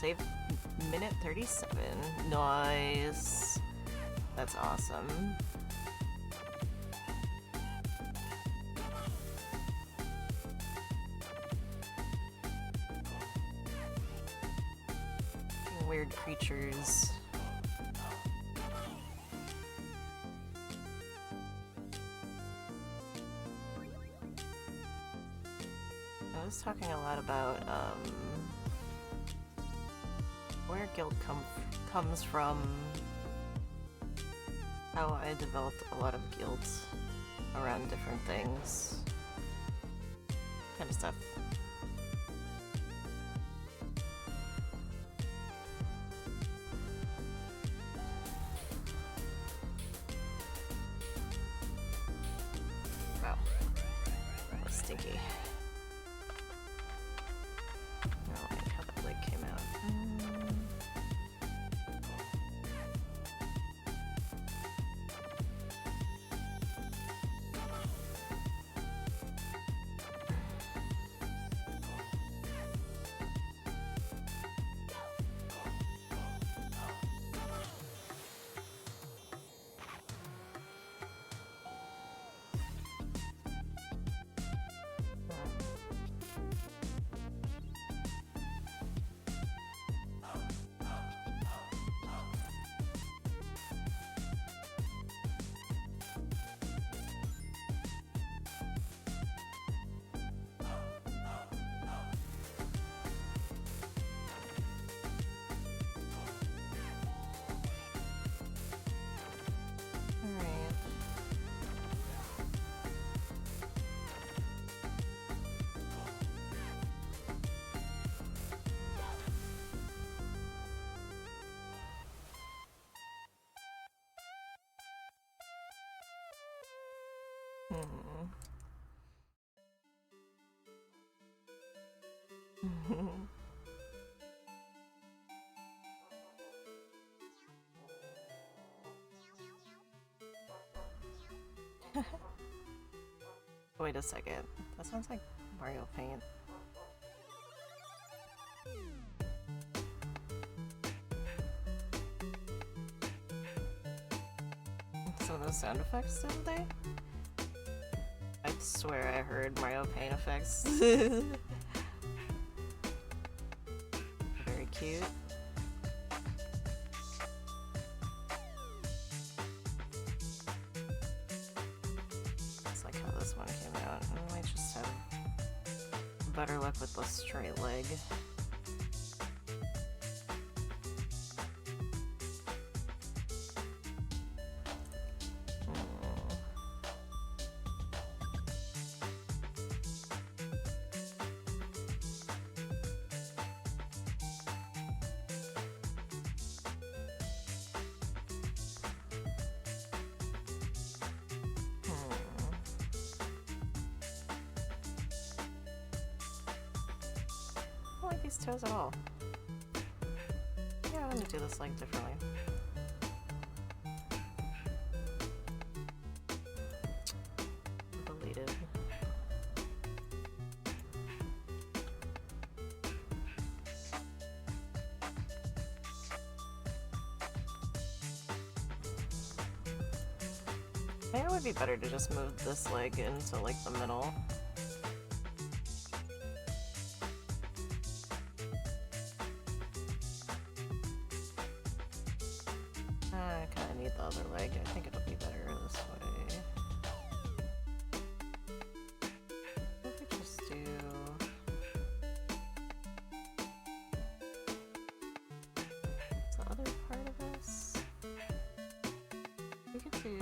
Save minute 37. Nice. That's awesome. Weird creatures. I was talking a lot about where guild comes from, how I developed a lot of guilds around different things, kind of stuff. Wow, that was stinky. Wait a second. That sounds like Mario Paint. Some of those sound effects, didn't they? I swear I heard Mario Paint effects. Very cute. It's like how this one came out. I might just have better luck with the straight leg. I don't like these toes at all. Yeah, I'm gonna do this leg differently. Deleted. I think it would be better to just move this leg into like the middle. I kind of need the other leg. I think it'll be better this way. What if we just do... What's the other part of this? We could do...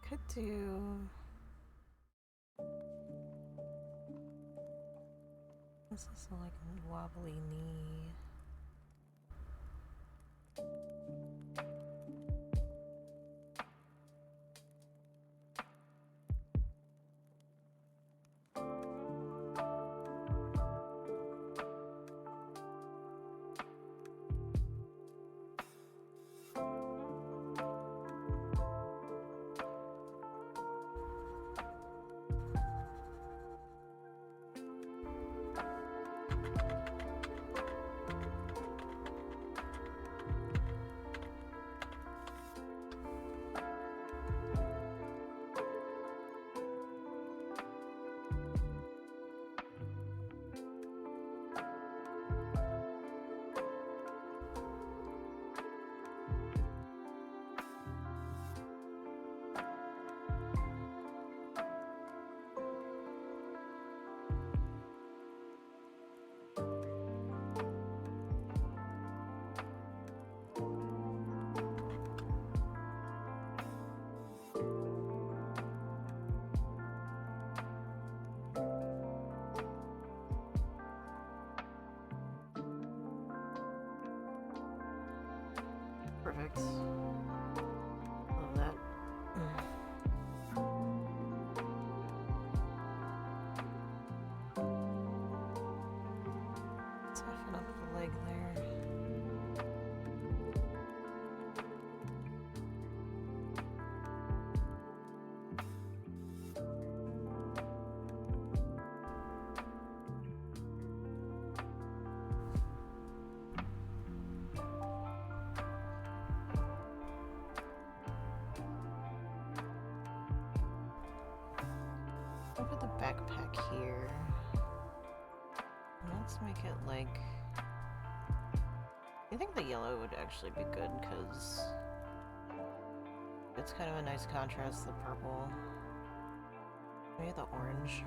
Could do... This is like a wobbly knee. Perfect. Love that. Toughen up the leg there. here. Let's make it like... I think the yellow would actually be good, because it's kind of a nice contrast to the purple. Maybe the orange.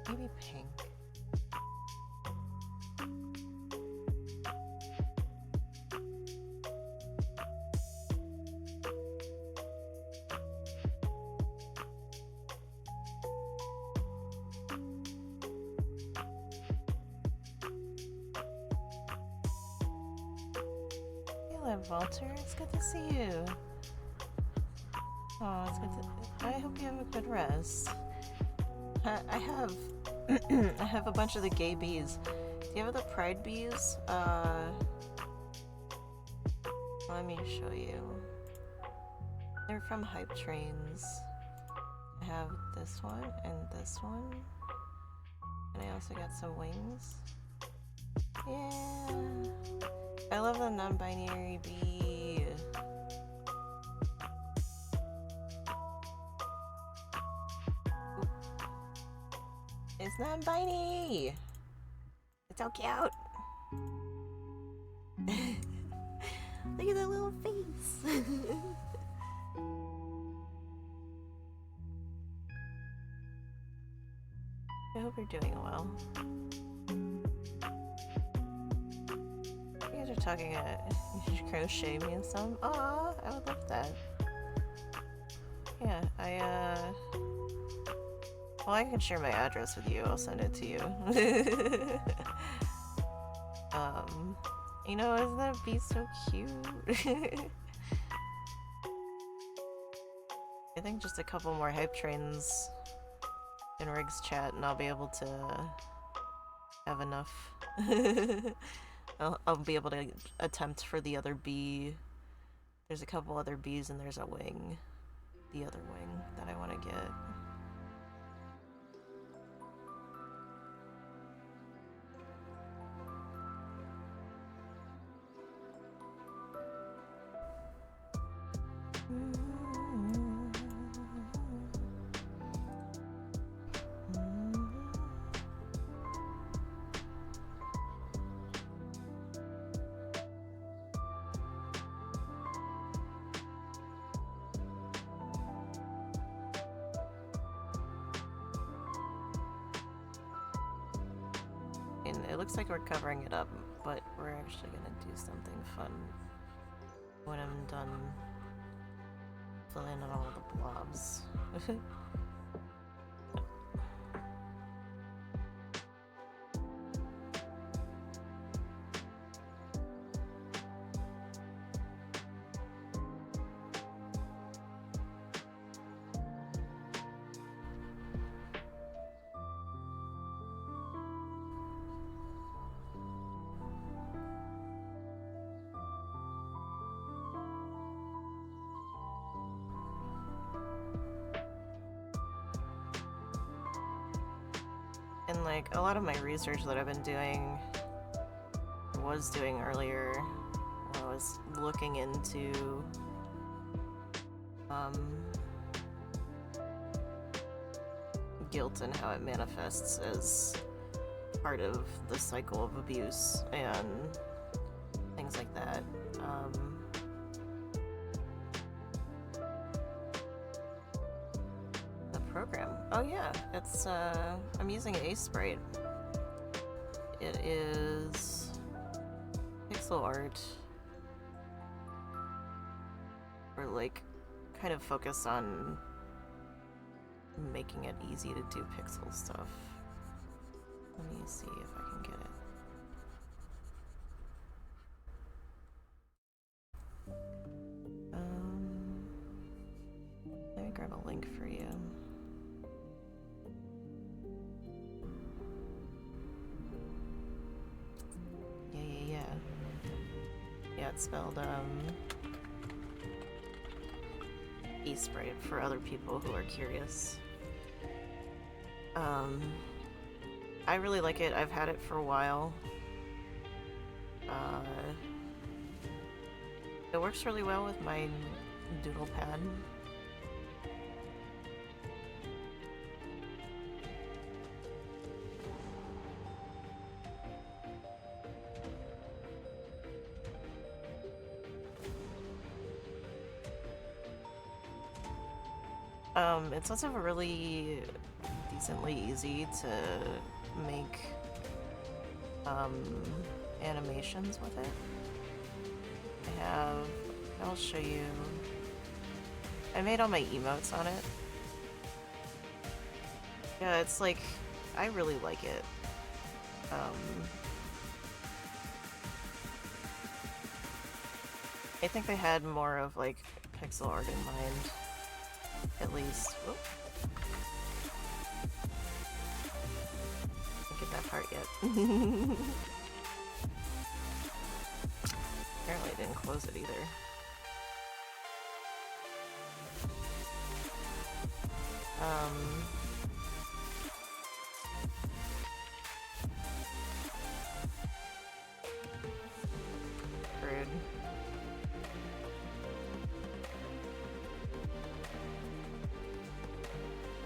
Maybe pink. Hello, Walter. It's good to see you. Oh, it's good to... I hope you have a good rest. I have... I have a bunch of the gay bees. Do you have the pride bees? Let me show you. They're from Hype Trains. I have this one and this one. And I also got some wings. Yeah. I love the non-binary bee. It's non-binary. It's so cute. Look at that little face. I hope you're doing well. You guys are talking you should crochet me some. Aw, I would love that. Yeah, well, I can share my address with you. I'll send it to you. You know, isn't that bee so cute? I think just a couple more hype trains in Riggs chat and I'll be able to have enough. I'll be able to attempt for the other bee. There's a couple other bees and there's a wing. The other wing that I want to get. And it looks like we're covering it up, but we're actually gonna do something fun when I'm done filling in all the blobs. And like a lot of my research that I've been doing, was doing earlier, when I was looking into guilt and how it manifests as part of the cycle of abuse and things like that. The program. Oh yeah, it's I'm using Ace Sprite. It is pixel art. Or like kind of focus on making it easy to do pixel stuff. Let me see if I can get it. Let me grab a link for you. Yeah. Yeah, it's spelled, E-Sprite for other people who are curious. I really like it. I've had it for a while. It works really well with my doodle pad. It's also really decently easy to make animations with it. I'll show you. I made all my emotes on it. Yeah, it's like, I really like it. I think they had more of like pixel art in mind. At least. Whoop. Didn't get that part yet. Apparently I didn't close it either. Rude.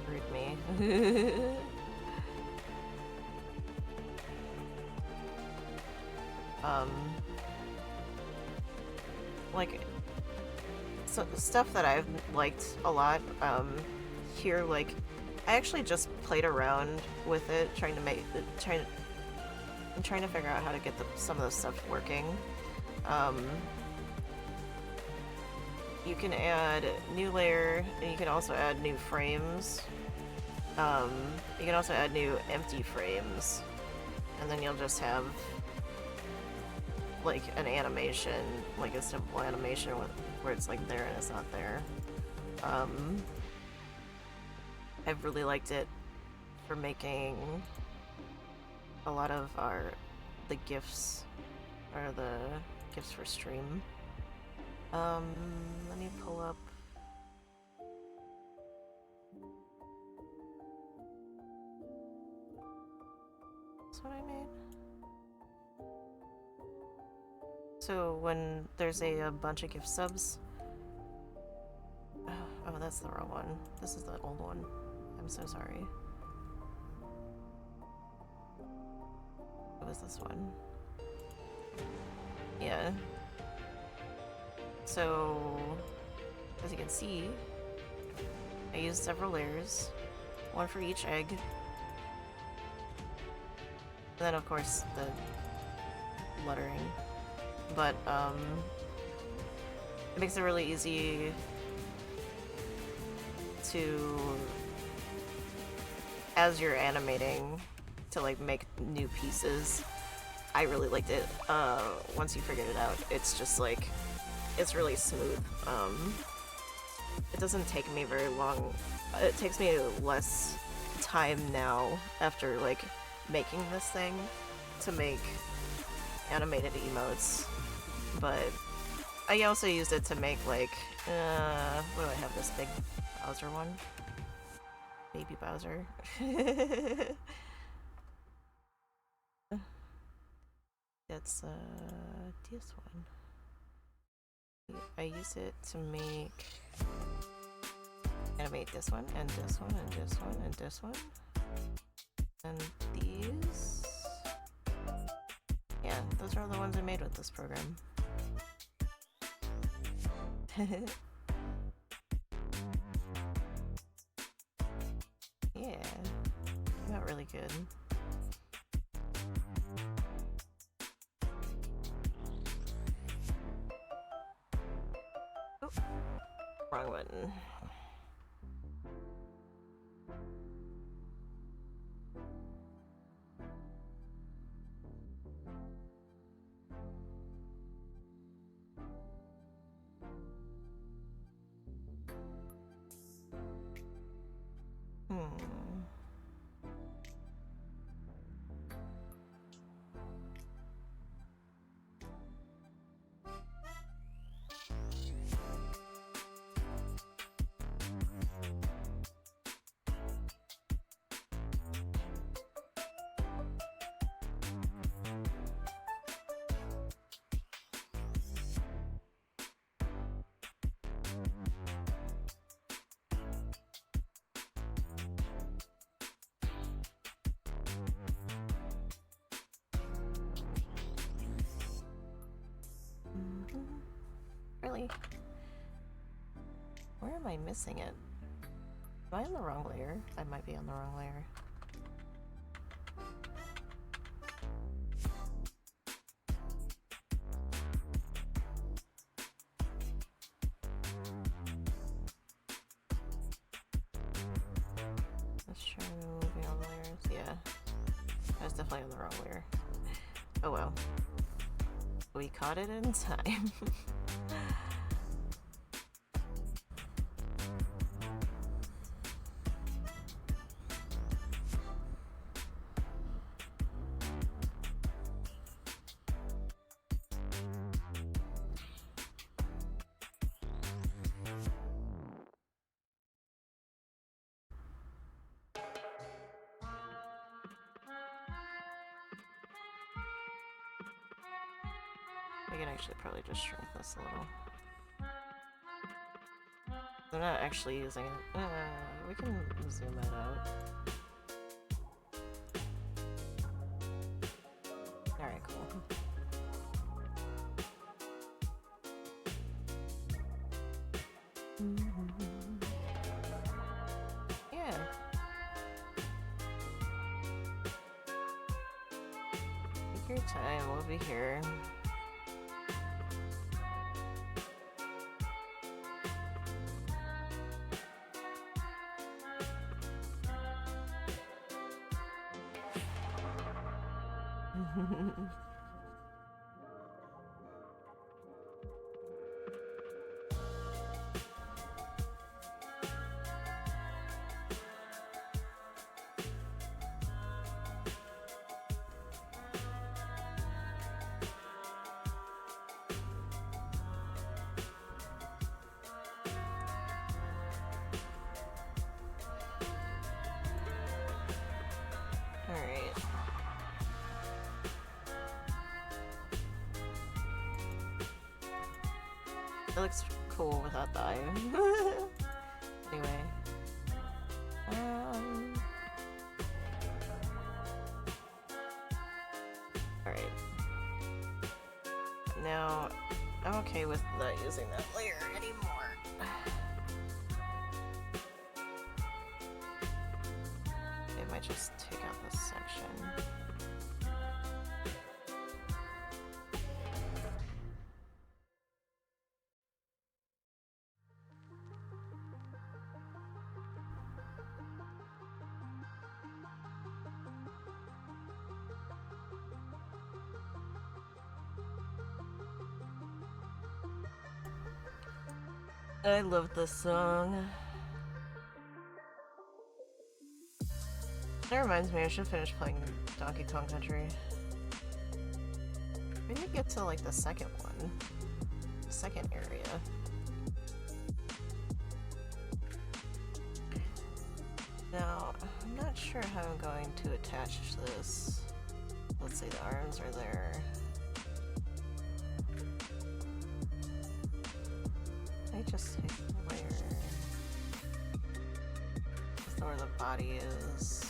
Rude me. Like, so stuff that I've liked a lot, here, like, I actually just played around with it, trying to figure out how to get some of the stuff working. You can add new layer, and you can also add new frames. You can also add new empty frames, and then you'll just have like an animation, like a simple animation where it's like there and it's not there. I've really liked it for making a lot of the GIFs, or the GIFs for stream. Let me pull up. That's what I made. So when there's a bunch of gift subs. Oh, that's the wrong one. This is the old one. I'm so sorry. What was this one? Yeah. So, as you can see, I used several layers, one for each egg. And then, of course, the lettering. But, it makes it really easy to, as you're animating, to, like, make new pieces. I really liked it. Once you figured it out, it's just, like, it's really smooth. It doesn't take me very long. It takes me less time now, after, like, making this thing, to make animated emotes. But I also used it to make, like, what do I have, this big Bowser one? Baby Bowser. That's, this one. I use it to animate this one, and this one, and this one, and this one. And these. Yeah, those are all the ones I made with this program. Yeah, came out really good. Oh, wrong button. Really? Where am I missing it? Am I on the wrong layer? I might be on the wrong layer. Let's try moving on layers. Yeah. I was definitely on the wrong layer. Oh well. We caught it in time. We can actually probably just shrink this a little. They're not actually using it. We can zoom it out. Alright, cool. Yeah. Take your time, we'll be here. Alright. It looks cool without the eye. Anyway. Alright. Now, I'm okay with not using that layer anymore. I might just take out this section. I love this song. That reminds me, I should finish playing Donkey Kong Country. We need to get to like the second one. The second area. Now, I'm not sure how I'm going to attach this. Let's see, the arms are there. I just take the layer. That's where the body is.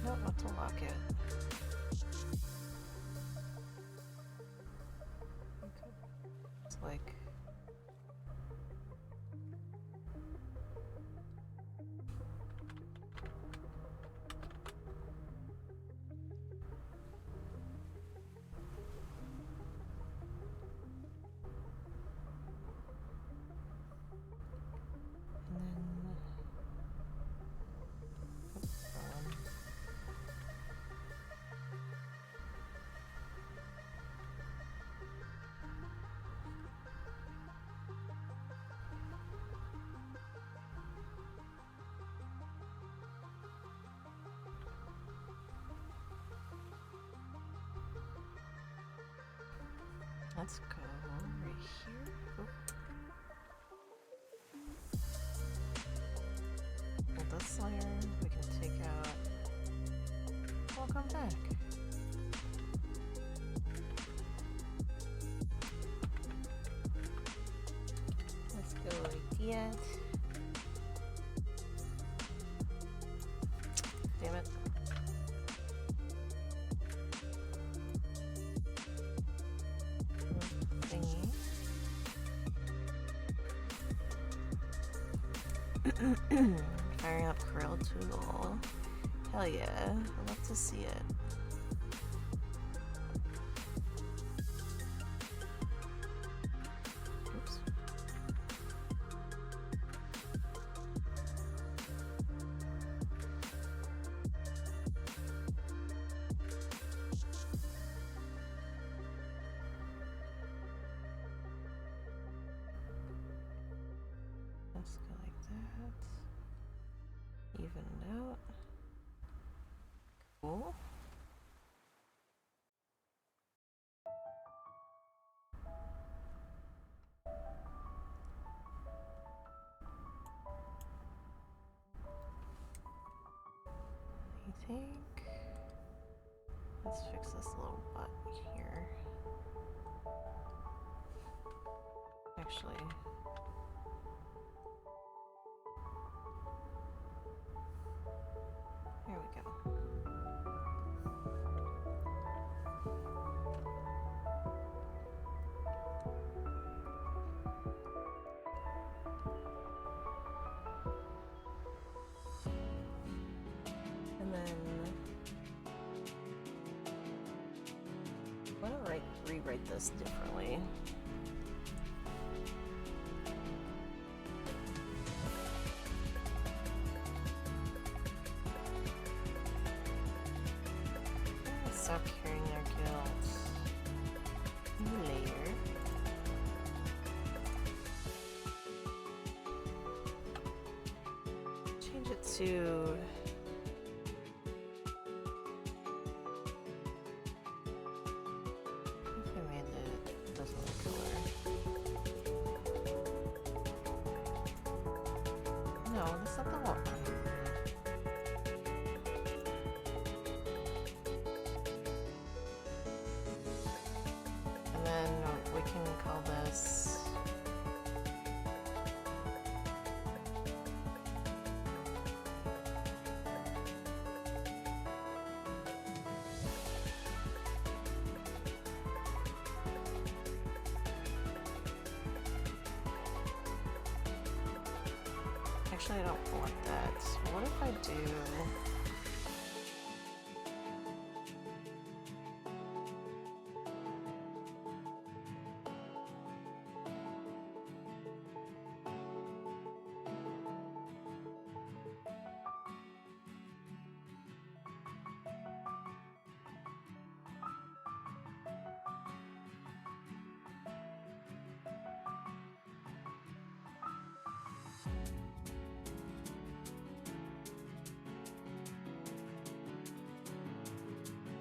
No, not to lock it. Okay. It's like let's go right here. Oh. With this layer, we can take out. Welcome back. yet. Damn it. Thingy. Firing up Krill Tool. Hell yeah, I'd love to see it. Oops. Let's go like that. Even it out. Cool. I think let's fix this little butt here. Actually, there we go. And then I want to rewrite this differently. Stop carrying their guilt. New layer. Change it to if I made it this one color. No, that's not the one. And then we can call this actually I don't want that. What if I do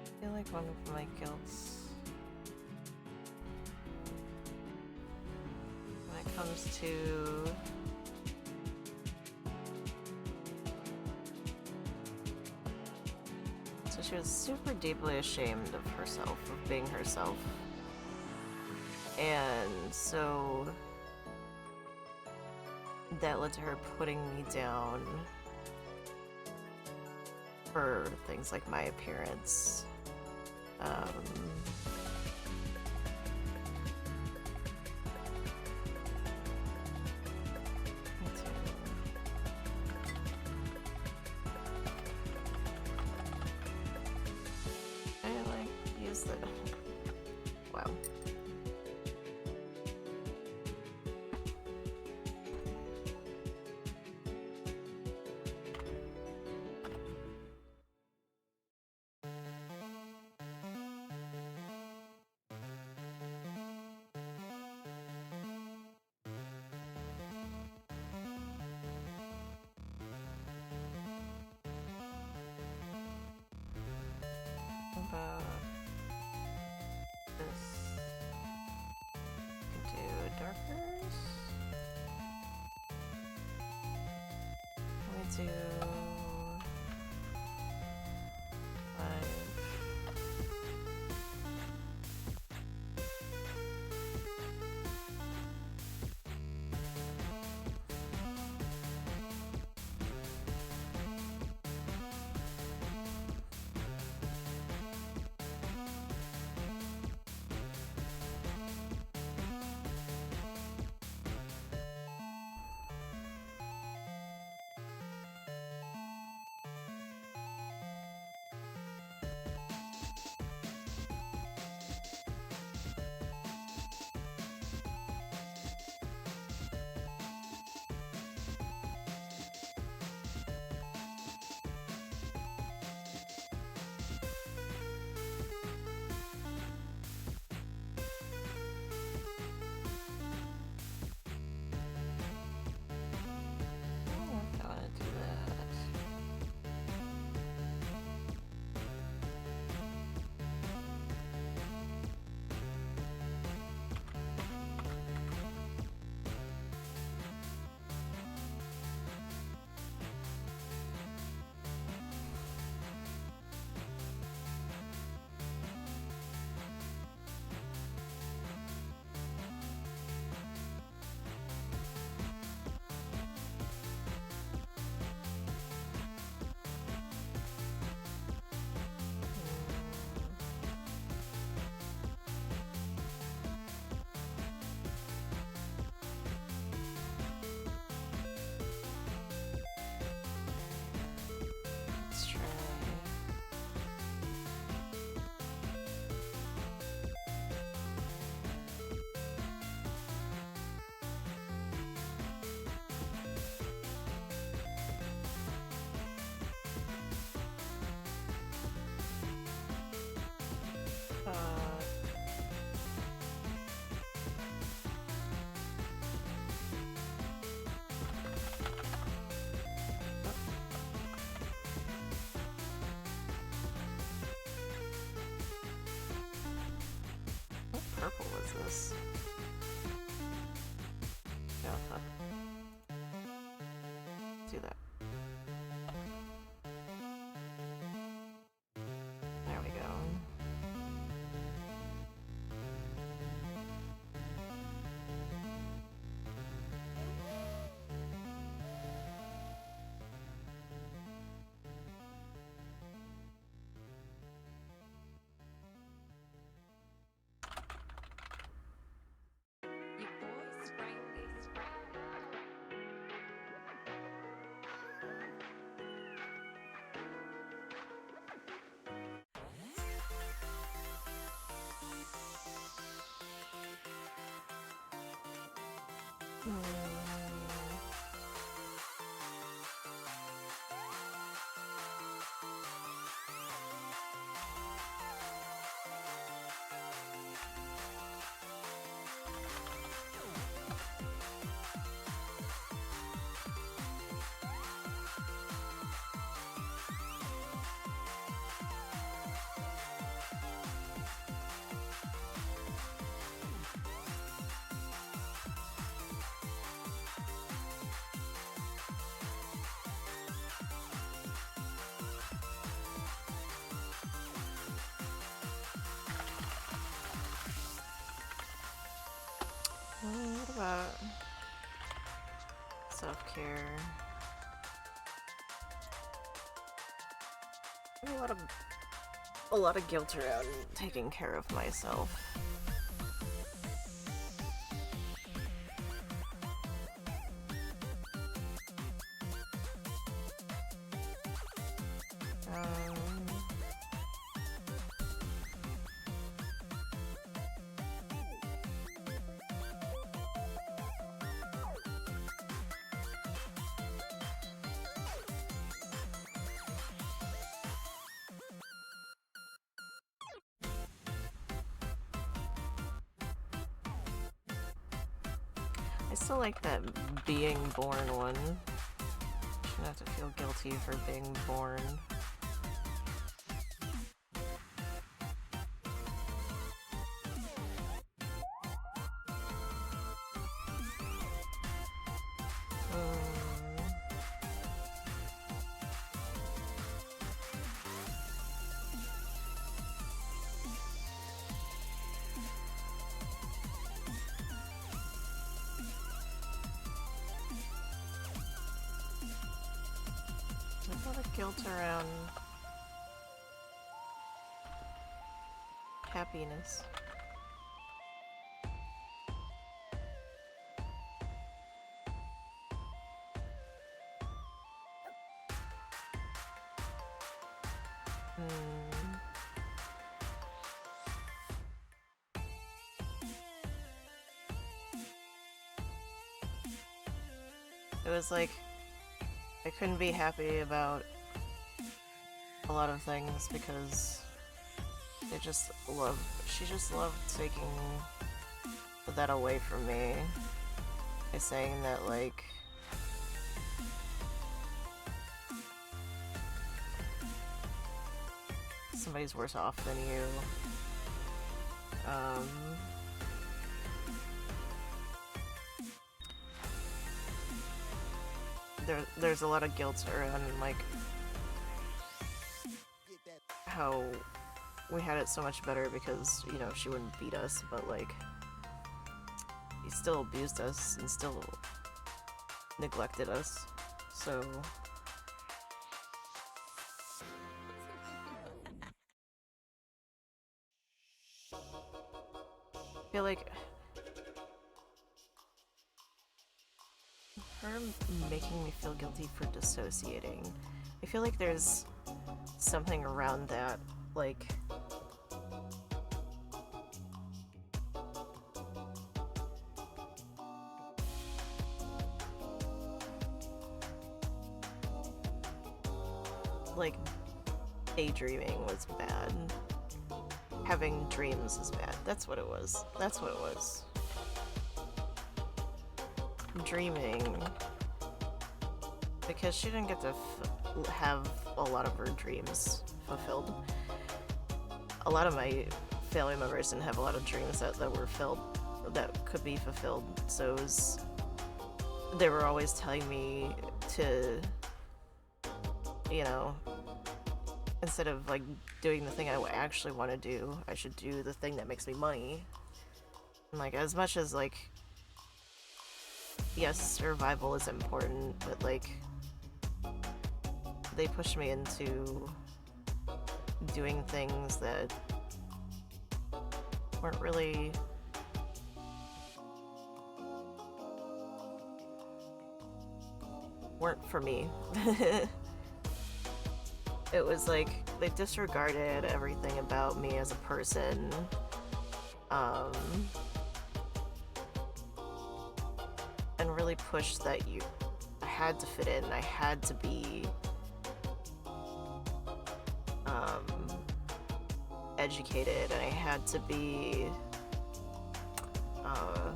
I feel like one of my guilts when it comes to so she was super deeply ashamed of herself, of being herself. And so that led to her putting me down for things like my appearance. I like use the wow. About this, do darkers. Let me do 5. this. Oh, fuck. Let's do that. There we go. You boys sprightly, What about self-care? A lot of guilt around taking care of myself. I still like that being born one. Shouldn't have to feel guilty for being born. There's a lot of guilt around happiness. It was like I couldn't be happy about a lot of things because she just loved taking that away from me by saying that, like, somebody's worse off than you. There's a lot of guilt around, like, how we had it so much better because, you know, she wouldn't beat us, but, like, he still abused us and still neglected us, so... I feel like her making me feel guilty for dissociating, I feel like there's something around that, like, daydreaming was bad. Having dreams is bad. That's what it was. That's what it was. Dreaming. Because she didn't get to have a lot of her dreams fulfilled. A lot of my family members didn't have a lot of dreams that were that could be fulfilled. So they were always telling me to, you know, instead of like doing the thing I actually want to do, I should do the thing that makes me money. And like, as much as like, yes, survival is important, but like, they pushed me into doing things that weren't really for me. It was like they disregarded everything about me as a person. And really pushed that I had to fit in, I had to be educated, and I had to be I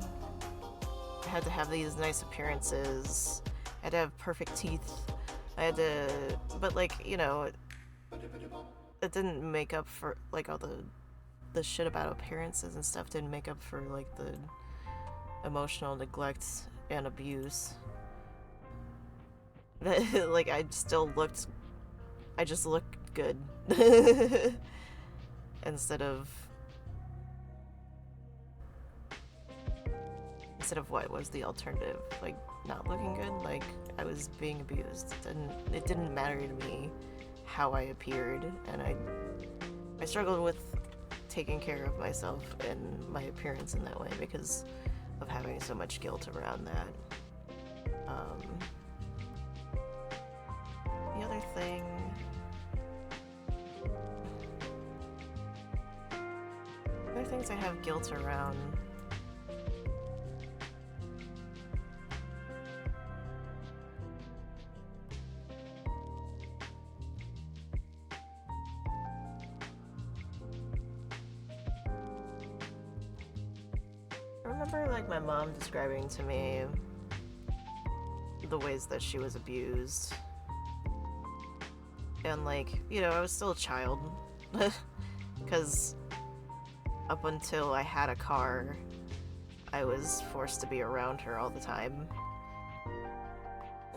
had to have these nice appearances, I had to have perfect teeth, I had to, but like, you know, it didn't make up for like all the shit about appearances and stuff, didn't make up for like the emotional neglect and abuse. Like, I just looked good. Instead of what was the alternative? Like, not looking good? Like, I was being abused. It didn't matter to me how I appeared, and I struggled with taking care of myself and my appearance in that way because of having so much guilt around that. The other thing... Other things I have guilt around... I remember, like, my mom describing to me the ways that she was abused. And, like, you know, I was still a child. Because up until I had a car, I was forced to be around her all the time.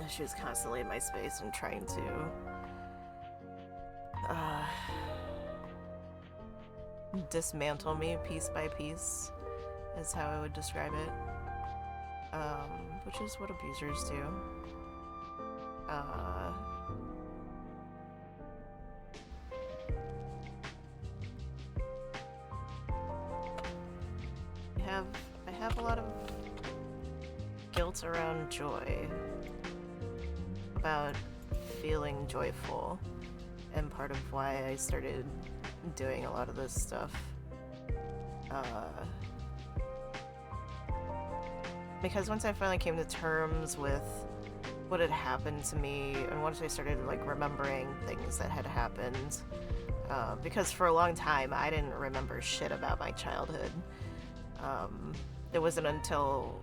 She was constantly in my space and trying to... dismantle me piece by piece, is how I would describe it. Which is what abusers do. I have a lot of guilt around joy, about feeling joyful, and part of why I started doing a lot of this stuff. Because once I finally came to terms with what had happened to me, and once I started like remembering things that had happened, because for a long time I didn't remember shit about my childhood. It wasn't until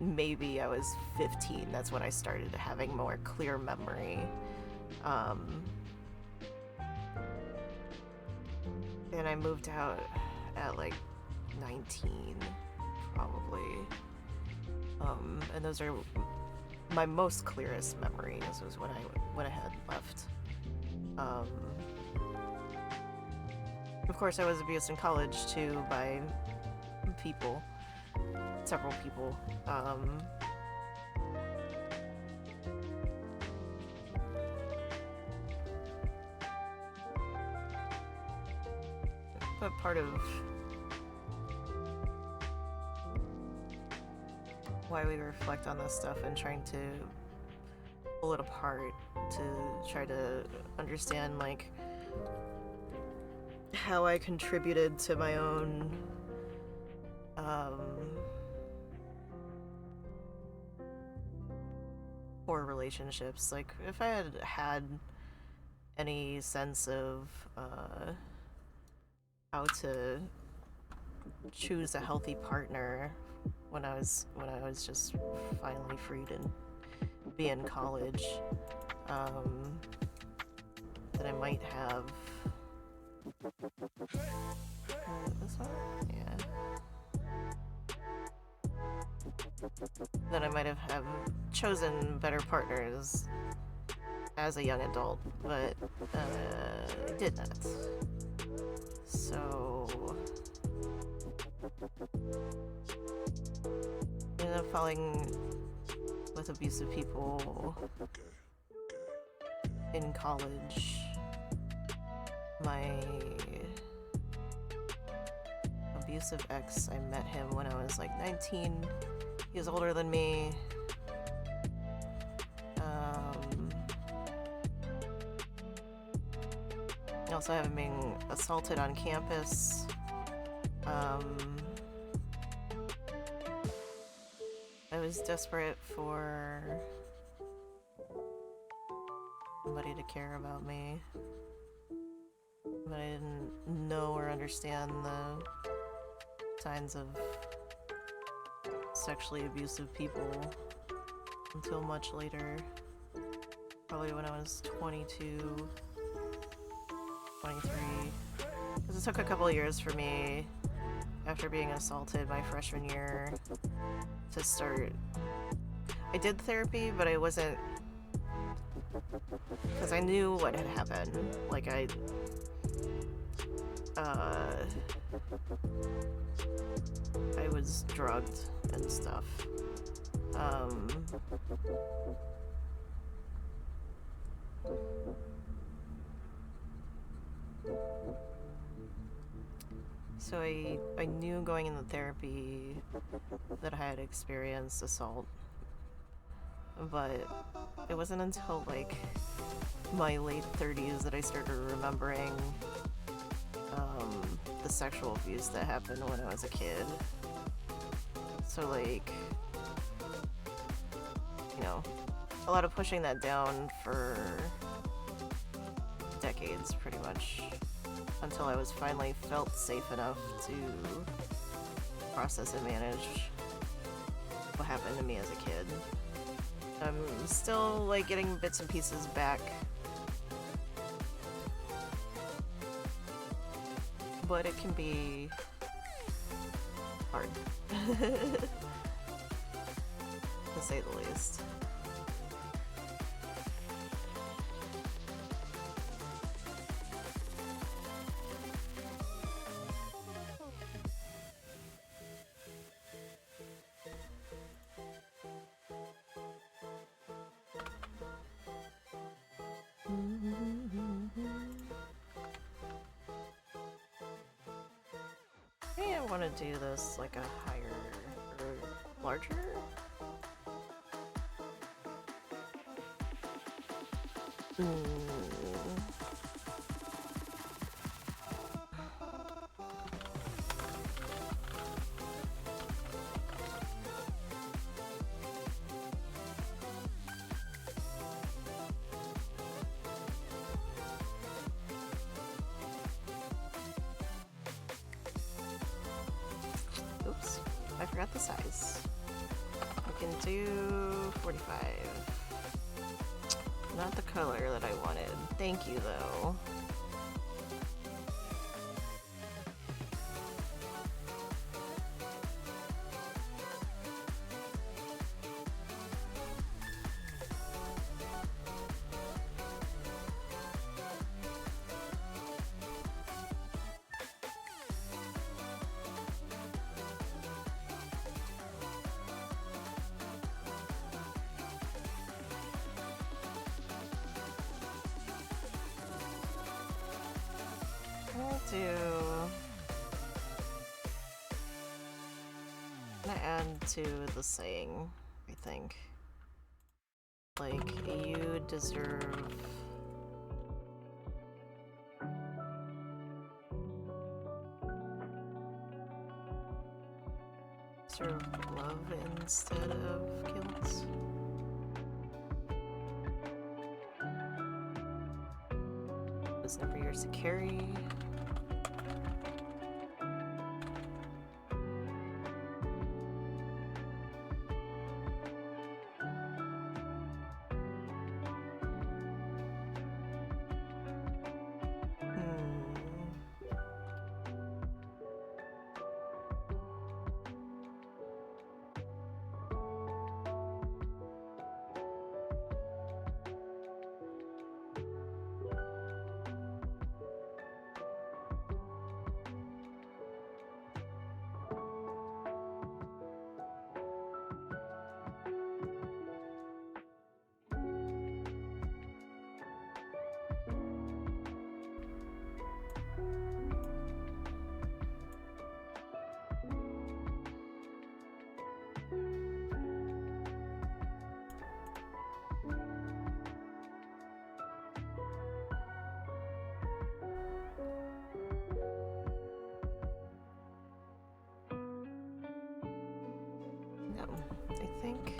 maybe I was 15 that's when I started having more clear memory. And I moved out at like 19, probably. And those are my most clearest memories, was when I had left. Of course, I was abused in college too by people, several people. But part of why we reflect on this stuff and trying to pull it apart to try to understand like how I contributed to my own poor relationships. Like, if I had had any sense of how to choose a healthy partner when I was just finally free to be in college, that I might have this one? Yeah. that I might have chosen better partners as a young adult, but I did not. So I ended up falling with abusive people in college. My abusive ex, I met him when I was like 19. He was older than me. I also have him being assaulted on campus. I was desperate for somebody to care about me, but I didn't know or understand the signs of sexually abusive people until much later. Probably when I was 22, 23. Because it took a couple of years for me, after being assaulted my freshman year, to start. I did therapy, but I wasn't, because I knew what had happened. Like, I was drugged and stuff. So I knew going into therapy that I had experienced assault, but it wasn't until like my late 30s that I started remembering the sexual abuse that happened when I was a kid. So like, you know, a lot of pushing that down for decades, pretty much, until I was finally felt safe enough to process and manage what happened to me as a kid. I'm still like getting bits and pieces back, but it can be hard, to say the least. Maybe I want to do this like a higher or larger. Oops, I forgot the size. We can do 45. Not the color that I wanted. Thank you, though. I'll do... I'm gonna add to the saying, I think. Like, you deserve... deserve love instead of guilt. It was never yours to carry. think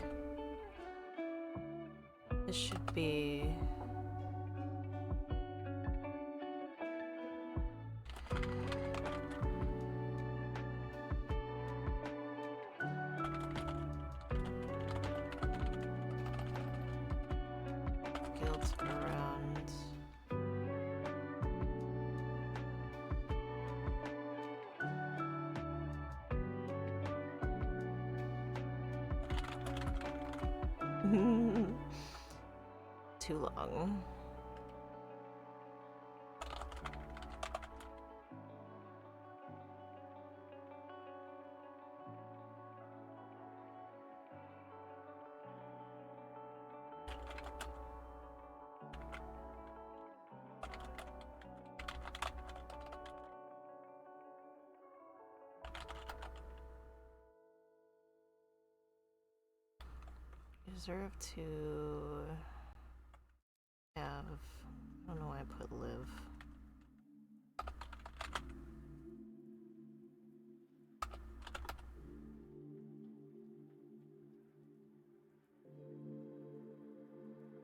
this should be... Guilt around... Too long. Deserve to have... I don't know why I put live.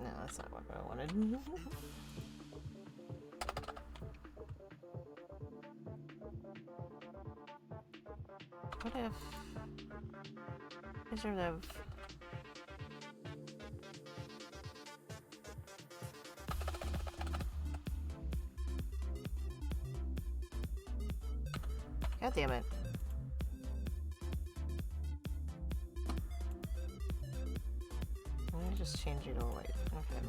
No, that's not what I wanted. What if... Deserve to have... God damn it. Let me just change it to white. Okay.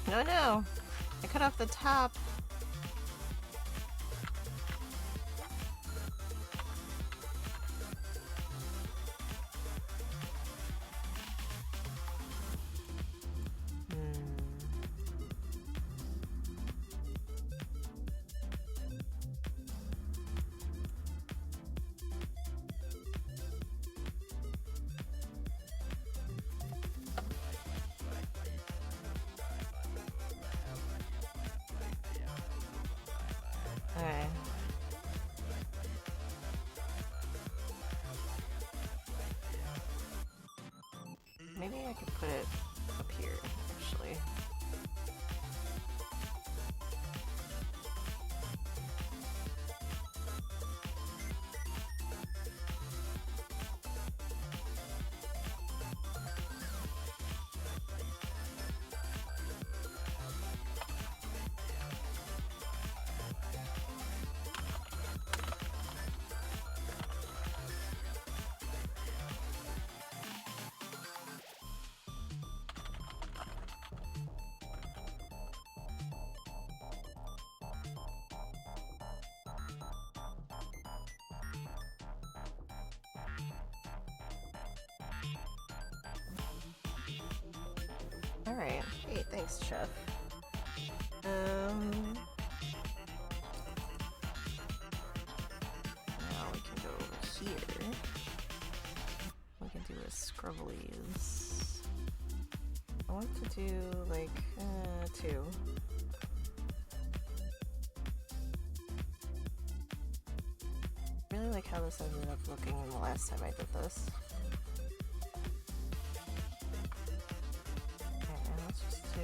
No, no! I cut off the top. Alright. Maybe I could put it up here, actually. Alright. Hey, thanks, Chef. Now we can go over here. We can do a scrubblies. I want to do, like, 2. I really like how this ended up looking the last time I did this. Let's just do...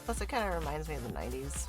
Plus it kind of reminds me of the 90s.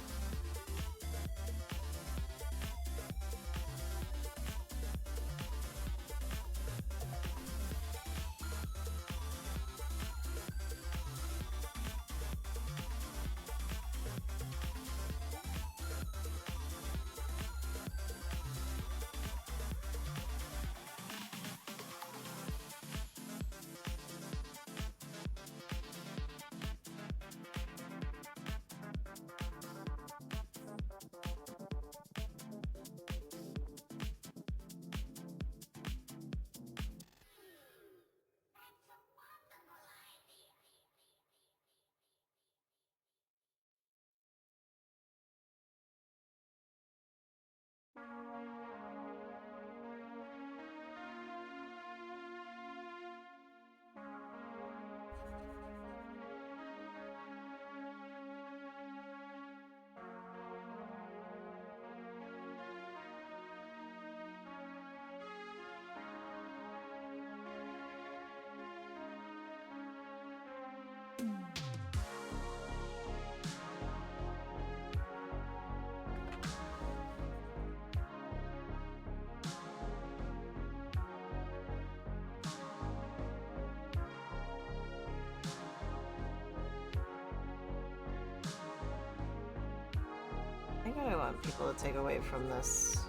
want people to take away from this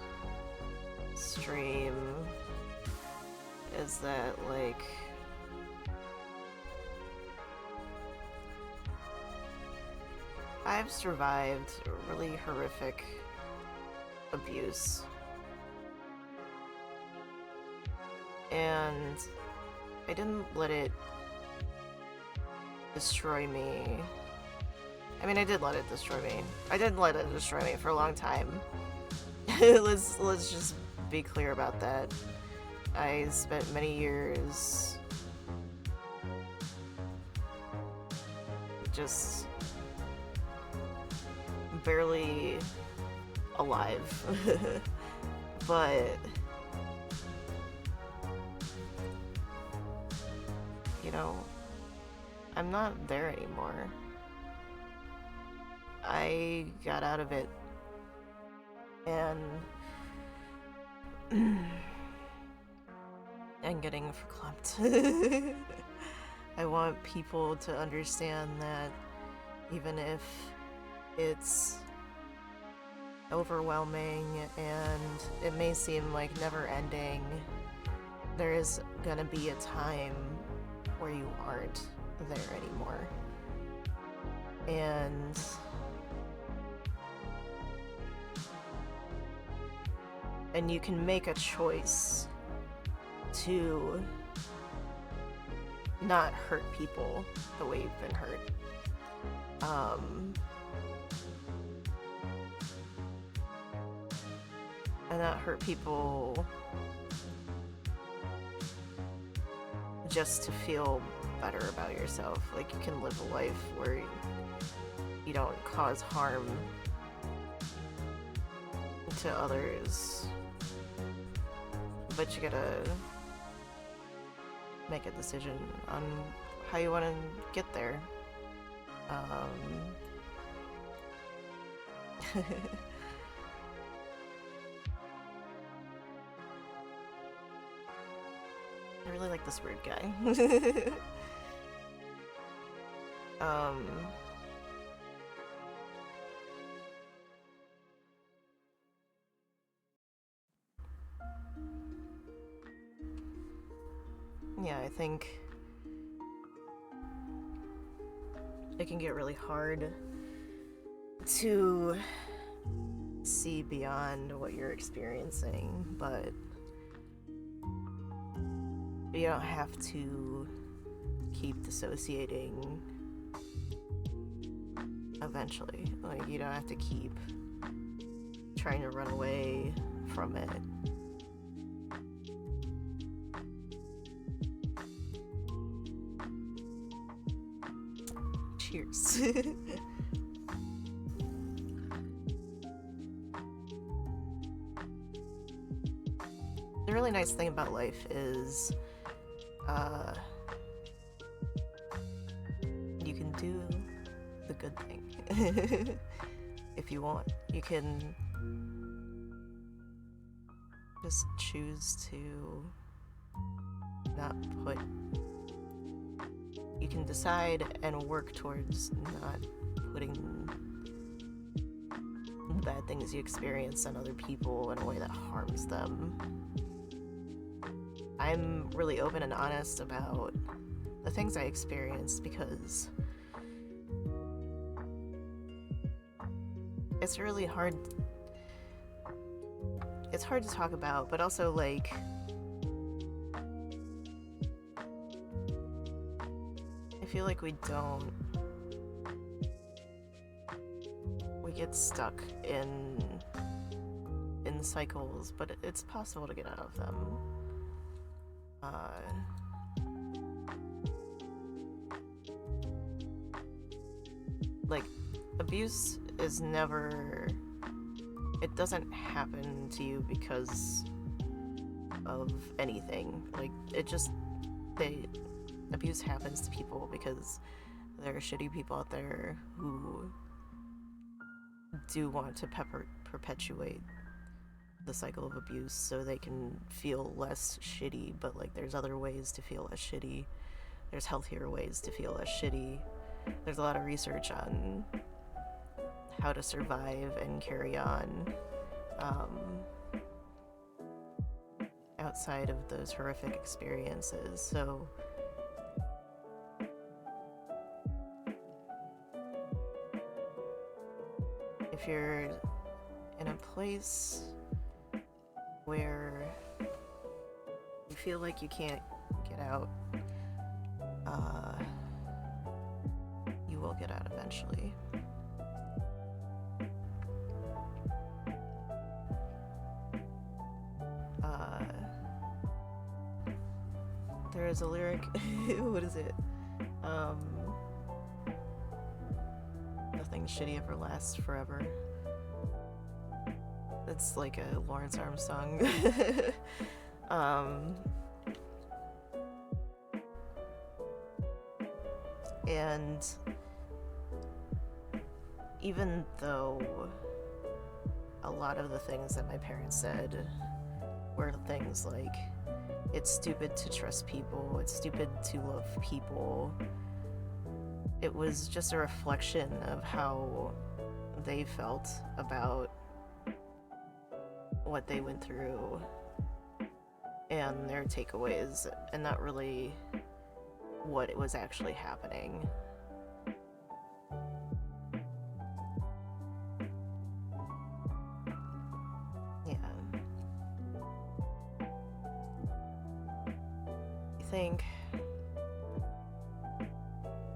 stream is that, like, I've survived really horrific abuse. And I didn't let it destroy me. I mean, I did let it destroy me. I did let it destroy me for a long time. Let's just be clear about that. I spent many years just barely alive. But you know, I'm not there anymore. I got out of it, and I'm getting verklempt. I want people to understand that even if it's overwhelming and it may seem like never ending, there is gonna be a time where you aren't there anymore. And you can make a choice to not hurt people the way you've been hurt. And not hurt people just to feel better about yourself. Like, you can live a life where you don't cause harm to others, but you gotta make a decision on how you want to get there. I really like this weird guy. Yeah, I think it can get really hard to see beyond what you're experiencing, but you don't have to keep dissociating eventually. Like, you don't have to keep trying to run away from it. Cheers. The really nice thing about life is you can do the good thing. If you want, you can just choose to not put. You can decide and work towards not putting bad things you experience on other people in a way that harms them. I'm really open and honest about the things I experienced because it's really hard. It's hard to talk about, but also, like, I feel like we get stuck in cycles, but it's possible to get out of them. Like, abuse is never, it doesn't happen to you because of anything. Like, abuse happens to people because there are shitty people out there who do want to perpetuate the cycle of abuse so they can feel less shitty, but, like, there's other ways to feel less shitty. There's healthier ways to feel less shitty. There's a lot of research on how to survive and carry on outside of those horrific experiences. So if you're in a place where you feel like you can't get out, you will get out eventually. There is a lyric, what is it? Nothing shitty ever lasts forever. It's like a Lawrence Armstrong. And even though a lot of the things that my parents said were things like, it's stupid to trust people, it's stupid to love people, it was just a reflection of how they felt about what they went through and their takeaways, and not really what was actually happening. Yeah. I think,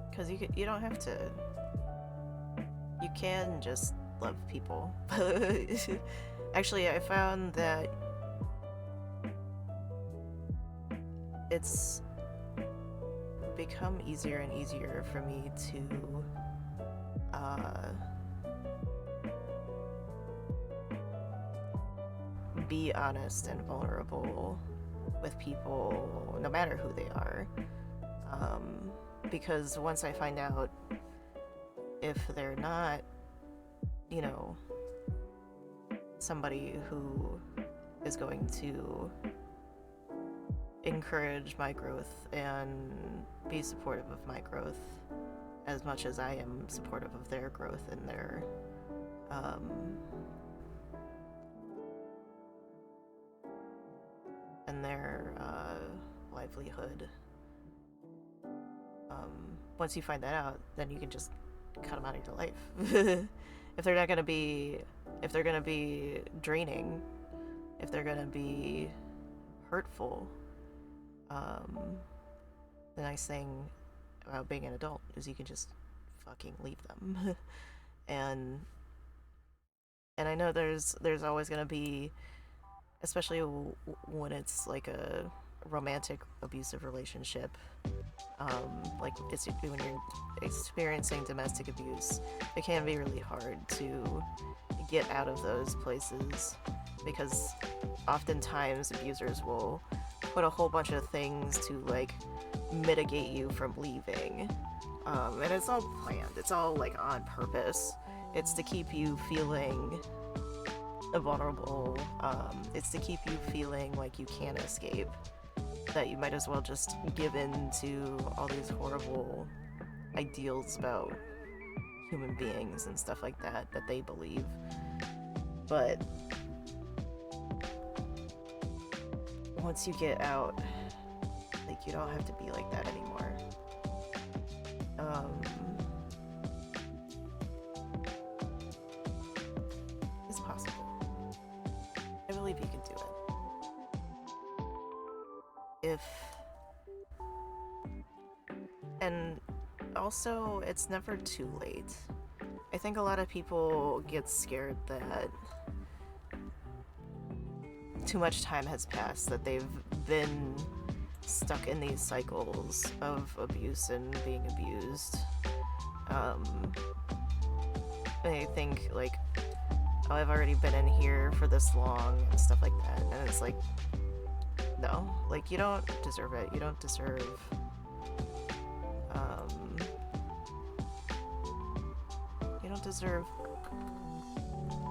because you don't have to, you can just love people. Actually, I found that it's become easier and easier for me to be honest and vulnerable with people, no matter who they are, because once I find out if they're not, you know, somebody who is going to encourage my growth and be supportive of my growth as much as I am supportive of their growth and their livelihood. Once you find that out, then you can just cut them out of your life. If they're gonna be draining, if they're gonna be hurtful, the nice thing about being an adult is you can just fucking leave them. and I know there's always gonna be, especially when it's like a romantic abusive relationship, like it's when you're experiencing domestic abuse, it can be really hard to get out of those places, because oftentimes abusers will put a whole bunch of things to like mitigate you from leaving, and it's all planned, it's all like on purpose. It's to keep you feeling vulnerable, it's to keep you feeling like you can't escape, that you might as well just give in to all these horrible ideals about human beings and stuff like that they believe. But once you get out, like, you don't have to be like that anymore. It's possible. I believe you can do it. And also, it's never too late. I think a lot of people get scared that too much time has passed, that they've been stuck in these cycles of abuse and being abused. They think like, oh, I've already been in here for this long and stuff like that, and it's like, no, like, you don't deserve it. You don't deserve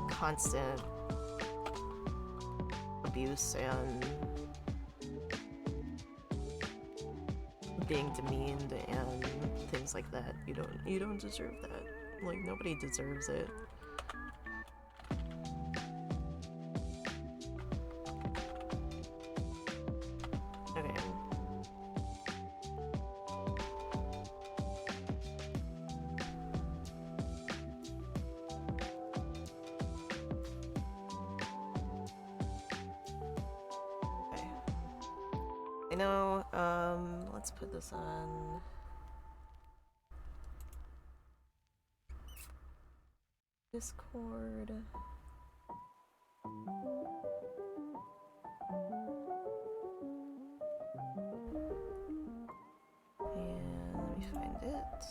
constant abuse and being demeaned and things like that. You don't deserve that. Like, nobody deserves it. I know, let's put this on. Discord. And let me find it.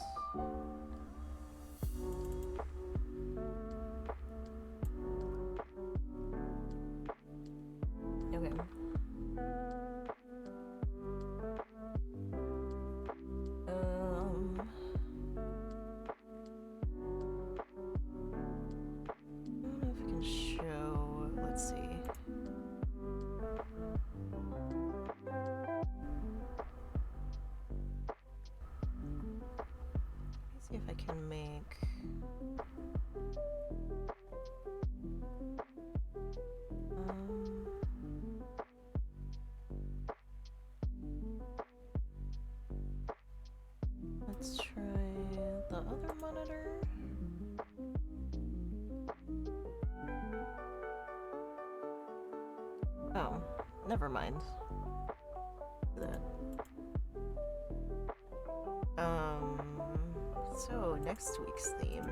Okay. I don't know if I can show. Let's see. Let's see if I can make. Let's try the other monitor. Oh, never mind. That. So next week's theme.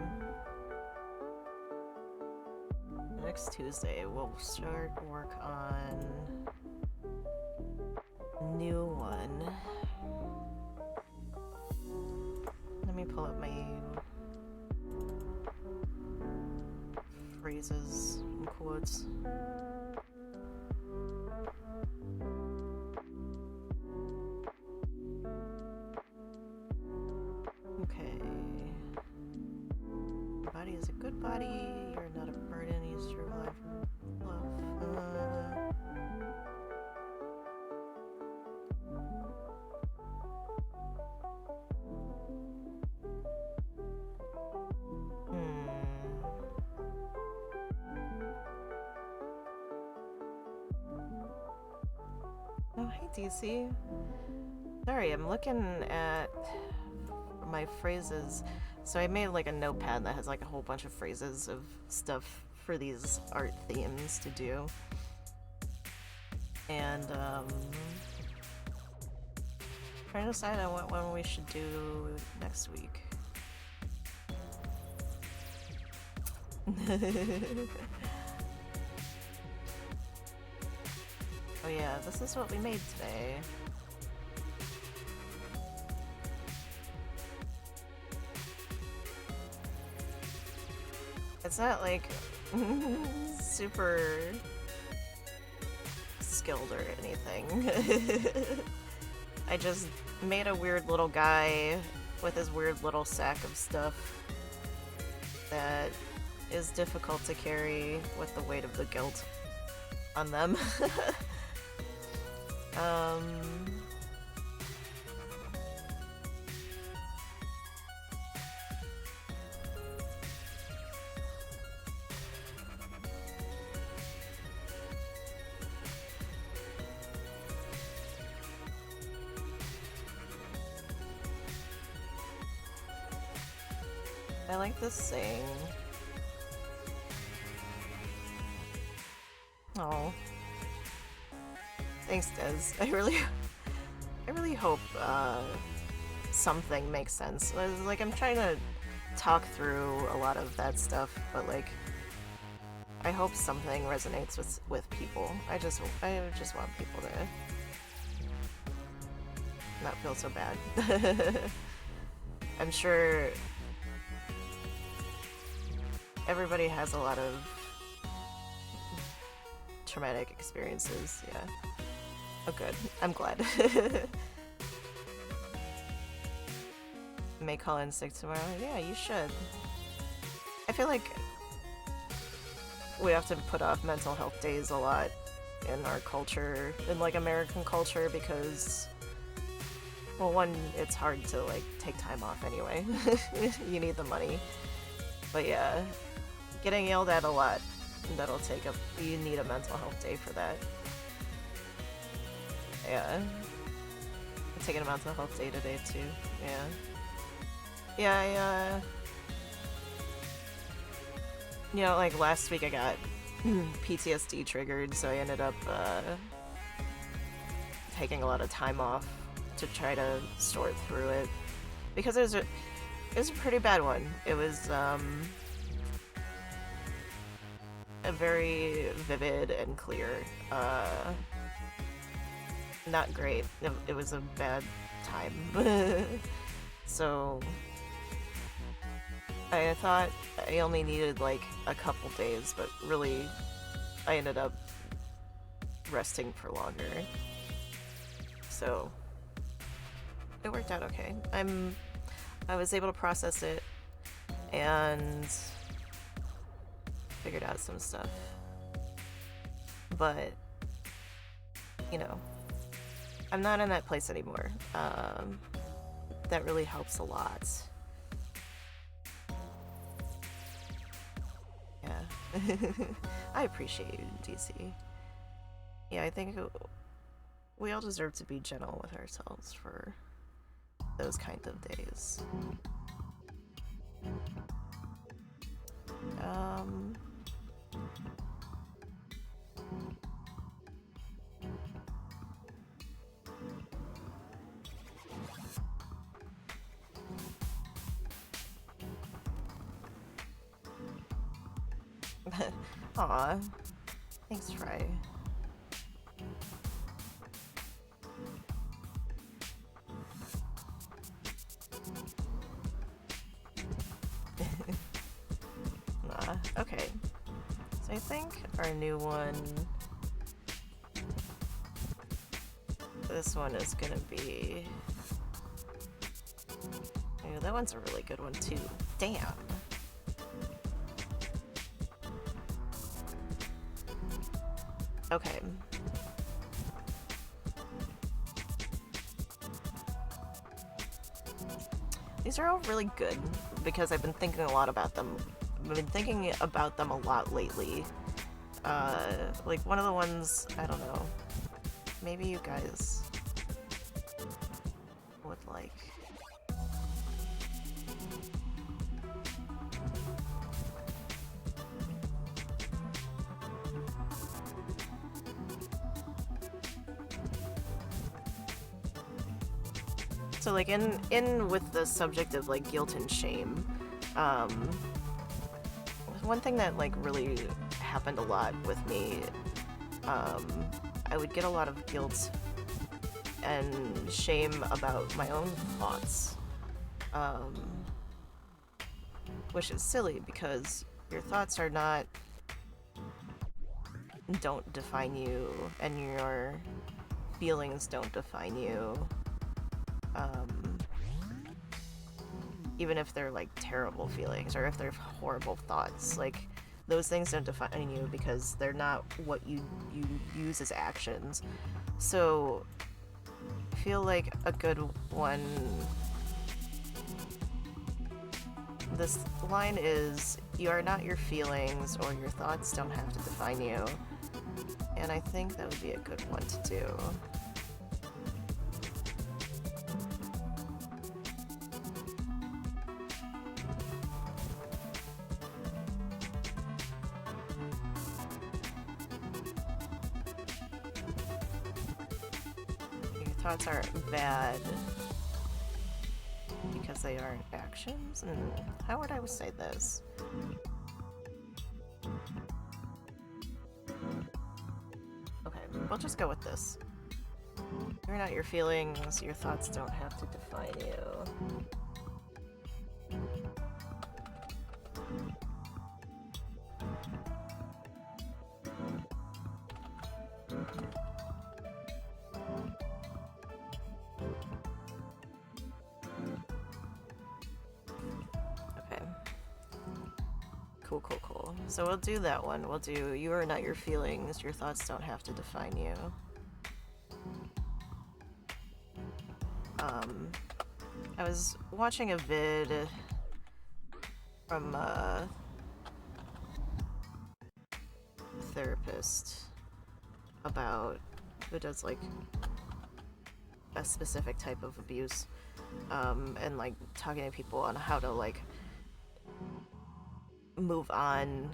Next Tuesday, we'll start work on new one. Let me pull up my phrases and quotes. Okay. Your body is a good body. You're not a burden. You deserve life and love. Oh, hey, DC. Sorry, I'm looking at my phrases. So I made like a notepad that has like a whole bunch of phrases of stuff for these art themes to do. And trying to decide on what one we should do next week. Oh yeah, this is what we made today. It's not like super skilled or anything. I just made a weird little guy with his weird little sack of stuff that is difficult to carry with the weight of the guilt on them. I like this saying. Oh. Thanks, Des. I really hope something makes sense. Like, I'm trying to talk through a lot of that stuff, but like, I hope something resonates with people. I just want people to not feel so bad. I'm sure everybody has a lot of traumatic experiences, yeah. Oh good, I'm glad. May call in sick tomorrow? Yeah, you should. I feel like we have to put off mental health days a lot in our culture, in like American culture, because, well, one, it's hard to like take time off anyway. You need the money. But yeah, getting yelled at a lot, that'll take up, you need a mental health day for that. Yeah. I'm taking a mental health day today too, yeah. Yeah, you know, like last week I got PTSD triggered, so I ended up taking a lot of time off to try to sort through it because it was a pretty bad one. It was a very vivid and clear. Not great. It was a bad time. So I thought I only needed like a couple days, but really I ended up resting for longer. So it worked out okay. I was able to process it and figured out some stuff. But you know, I'm not in that place anymore. That really helps a lot. Yeah. I appreciate you, DC. Yeah, I think we all deserve to be gentle with ourselves for those kind of days. Aw. Thanks, Fry. Okay. So I think our new one... This one is gonna be... Oh, that one's a really good one too. Damn. Okay. These are all really good because I've been thinking a lot about them. I've been thinking about them a lot lately. Like one of the ones, I don't know, maybe you guys would like. So like in with the subject of like guilt and shame, one thing that like really happened a lot with me, I would get a lot of guilt and shame about my own thoughts, which is silly because your thoughts are don't define you, and your feelings don't define you. Even if they're like terrible feelings or if they're horrible thoughts, like those things don't define you because they're not what you use as actions. So I feel like a good one, this line is, you are not your feelings or your thoughts don't have to define you. And I think that would be a good one to do. Thoughts aren't bad because they aren't actions? How would I say this? Okay, we'll just go with this. You're not your feelings, your thoughts don't have to define you. Cool. So we'll do that one. We'll do, you are not your feelings, your thoughts don't have to define you. I was watching a vid from a therapist about who does like a specific type of abuse, and like talking to people on how to like move on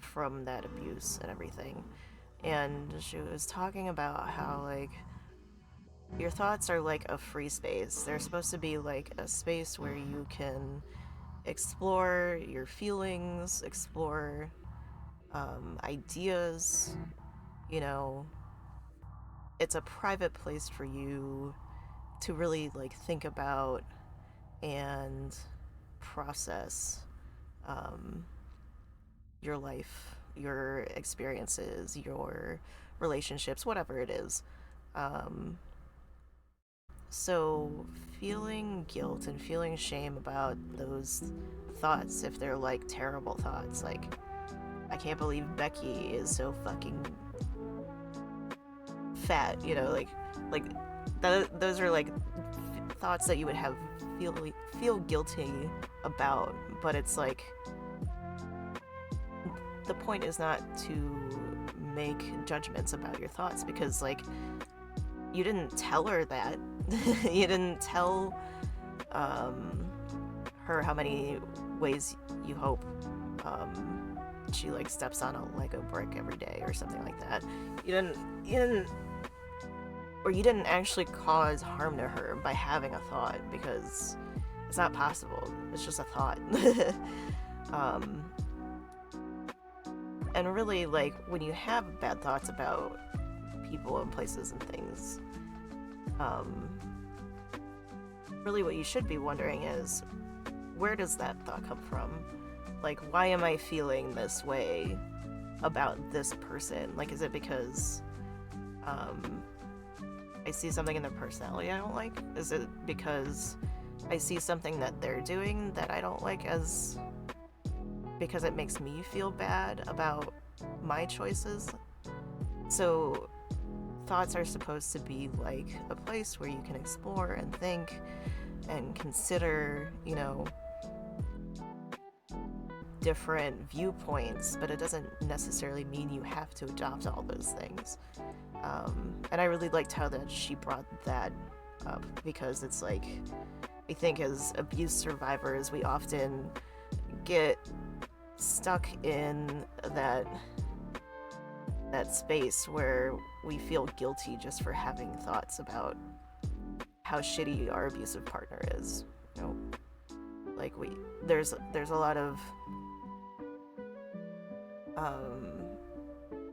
from that abuse and everything. And she was talking about how like your thoughts are like a free space. They're supposed to be like a space where you can explore your feelings, explore ideas. You know, it's a private place for you to really like think about and process your life, your experiences, your relationships, whatever it is. So feeling guilt and feeling shame about those thoughts, if they're like terrible thoughts, like, I can't believe Becky is so fucking fat, you know, like those are like thoughts that you would have feel guilty about, but it's like the point is not to make judgments about your thoughts, because like you didn't tell her that. You didn't tell her how many ways you hope she like steps on a Lego brick every day or something like that. You didn't actually cause harm to her by having a thought, because it's not possible. It's just a thought. And really, like, when you have bad thoughts about people and places and things, really what you should be wondering is, where does that thought come from? Like, why am I feeling this way about this person? Like, is it because I see something in their personality I don't like? Is it because I see something that they're doing that I don't like, because it makes me feel bad about my choices? So thoughts are supposed to be like a place where you can explore and think and consider, you know, different viewpoints, but it doesn't necessarily mean you have to adopt all those things. And I really liked how that she brought that up, because it's like, I think as abuse survivors, we often get stuck in that space where we feel guilty just for having thoughts about how shitty our abusive partner is. You know, like there's a lot of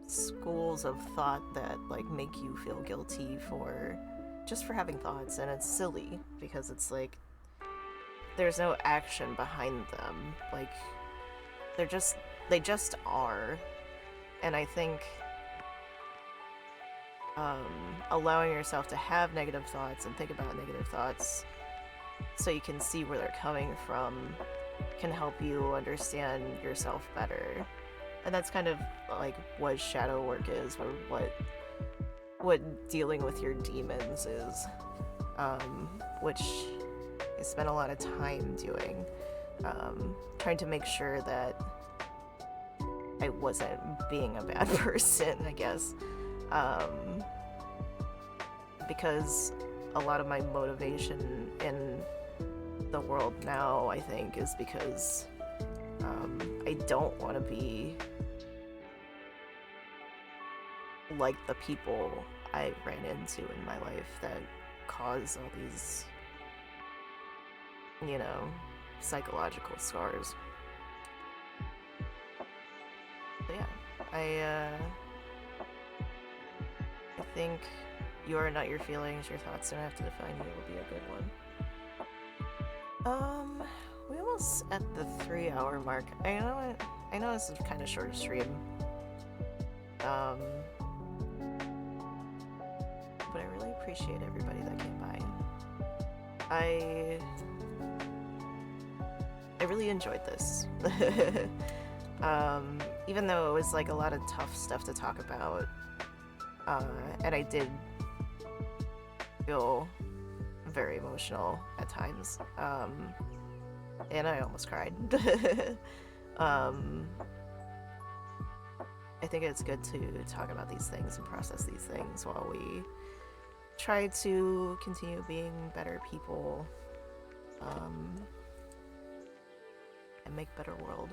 schools of thought that like make you feel guilty for having thoughts, and it's silly, because it's like there's no action behind them. Like they just are. And I think allowing yourself to have negative thoughts and think about negative thoughts so you can see where they're coming from can help you understand yourself better. And that's kind of like what shadow work is, or what dealing with your demons is, which I spent a lot of time doing, trying to make sure that I wasn't being a bad person, I guess, because a lot of my motivation in the world now, I think, is because I don't want to be like the people I ran into in my life that cause all these, you know, psychological scars. So yeah, I think You Are Not Your Feelings, Your Thoughts Don't Have to Define You will be a good one. We almost at the 3-hour mark. I know this is kind of short stream. But I really appreciate everybody that came by. I really enjoyed this. Even though it was like a lot of tough stuff to talk about, and I did feel very emotional at times, and I almost cried. I think it's good to talk about these things and process these things while we try to continue being better people, and make a better world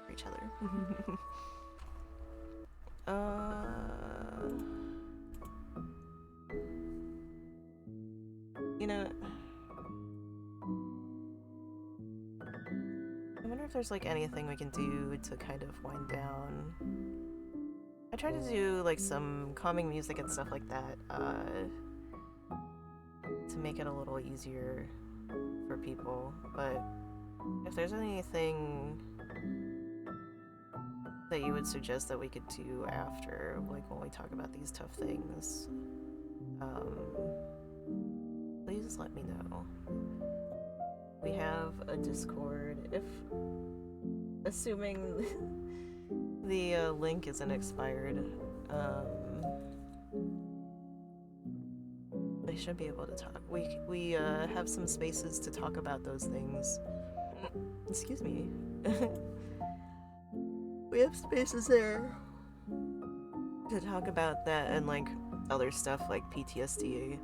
for each other. I wonder if there's like anything we can do to kind of wind down. I tried to do like some calming music and stuff like that, to make it a little easier for people, but if there's anything that you would suggest that we could do after, like when we talk about these tough things, please let me know. We have a Discord, if assuming the link isn't expired, we should be able to talk. We have some spaces to talk about those things. Excuse me. We have spaces there to talk about that and like other stuff like PTSD,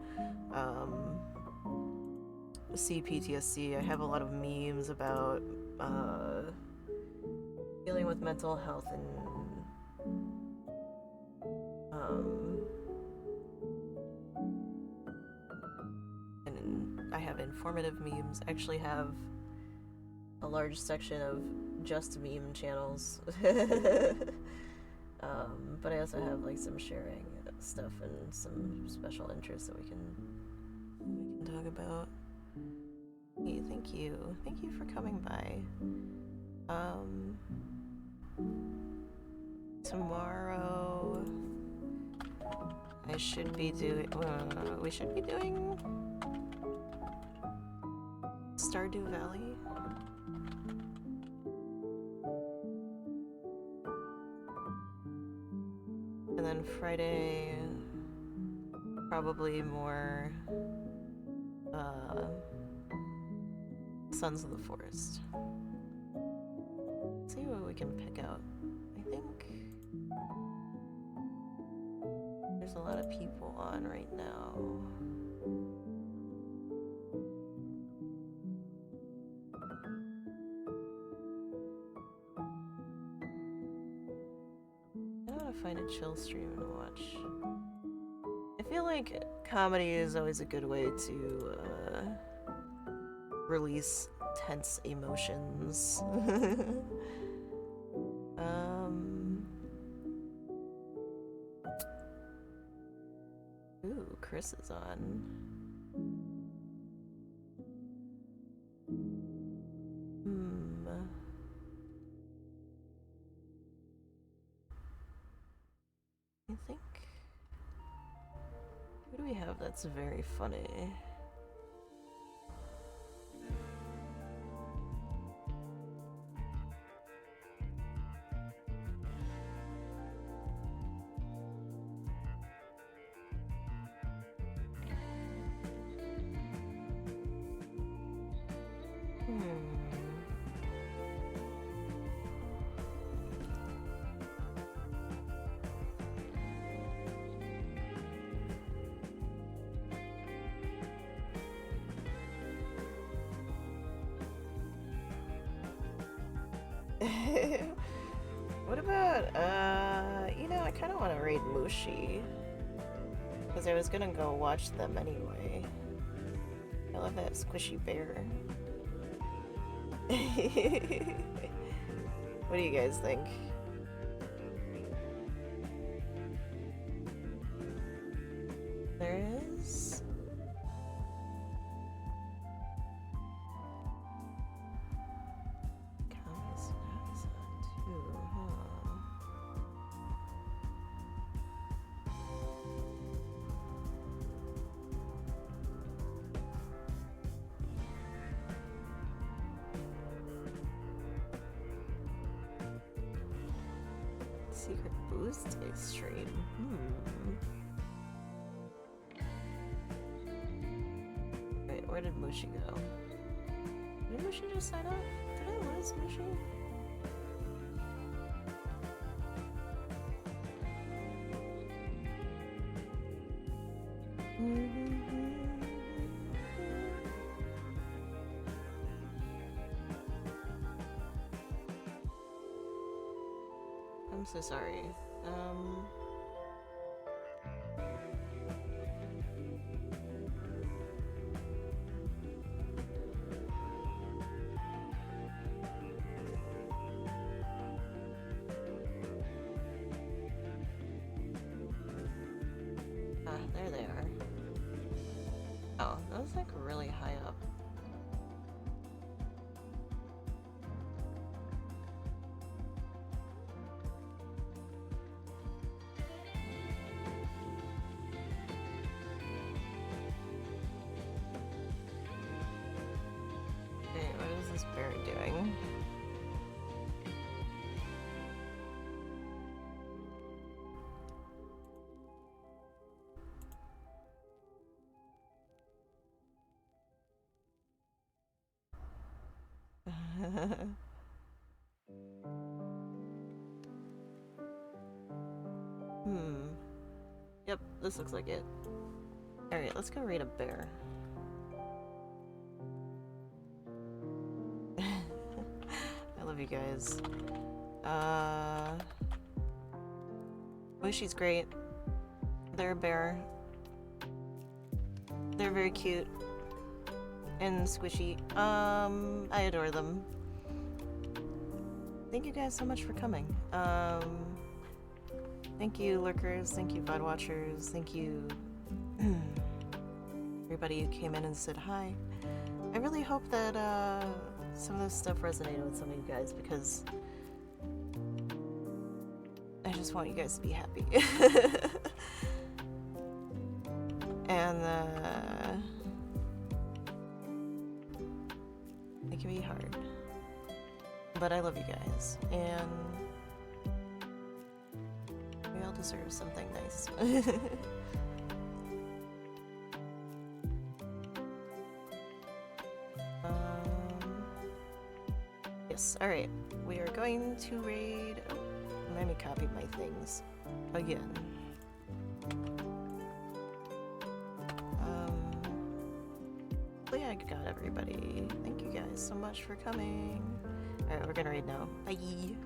CPTSD. I have a lot of memes about dealing with mental health and I have informative memes. I actually have a large section of just meme channels. But I also have like some sharing stuff and some special interests that we can talk about. Hey, thank you for coming by. Tomorrow I should be doing we should be doing Stardew Valley. And then Friday, probably more Sons of the Forest. Let's see what we can pick out. I think there's a lot of people on right now. I want to find a chill stream to watch. I feel like comedy is always a good way to release tense emotions. Ooh, Chris is on. I think... Who do we have that's very funny? What about, you know, I kind of want to raid Mushi. Because I was gonna go watch them anyway. I love that squishy bear. What do you guys think? There is... Secret boost day stream. Wait, where did Mushi go? Did Mushi just sign off? Did I lose Mushi? I'm so sorry. was like really high up. Okay, what is this bear doing? Yep, this looks like it. Alright, let's go raid a bear. I love you guys. Mushi's great. They're a bear. They're very cute. And squishy. I adore them. Thank you guys so much for coming. Thank you, lurkers. Thank you, VOD watchers. Thank you, everybody who came in and said hi. I really hope that some of this stuff resonated with some of you guys because I just want you guys to be happy. And it can be hard, but I love you guys, and we all deserve something nice. Yes, alright. We are going to raid... Oh, let me copy my things again. Hopefully I got everybody. Thank you guys so much for coming. Alright, we're gonna raid now. Bye!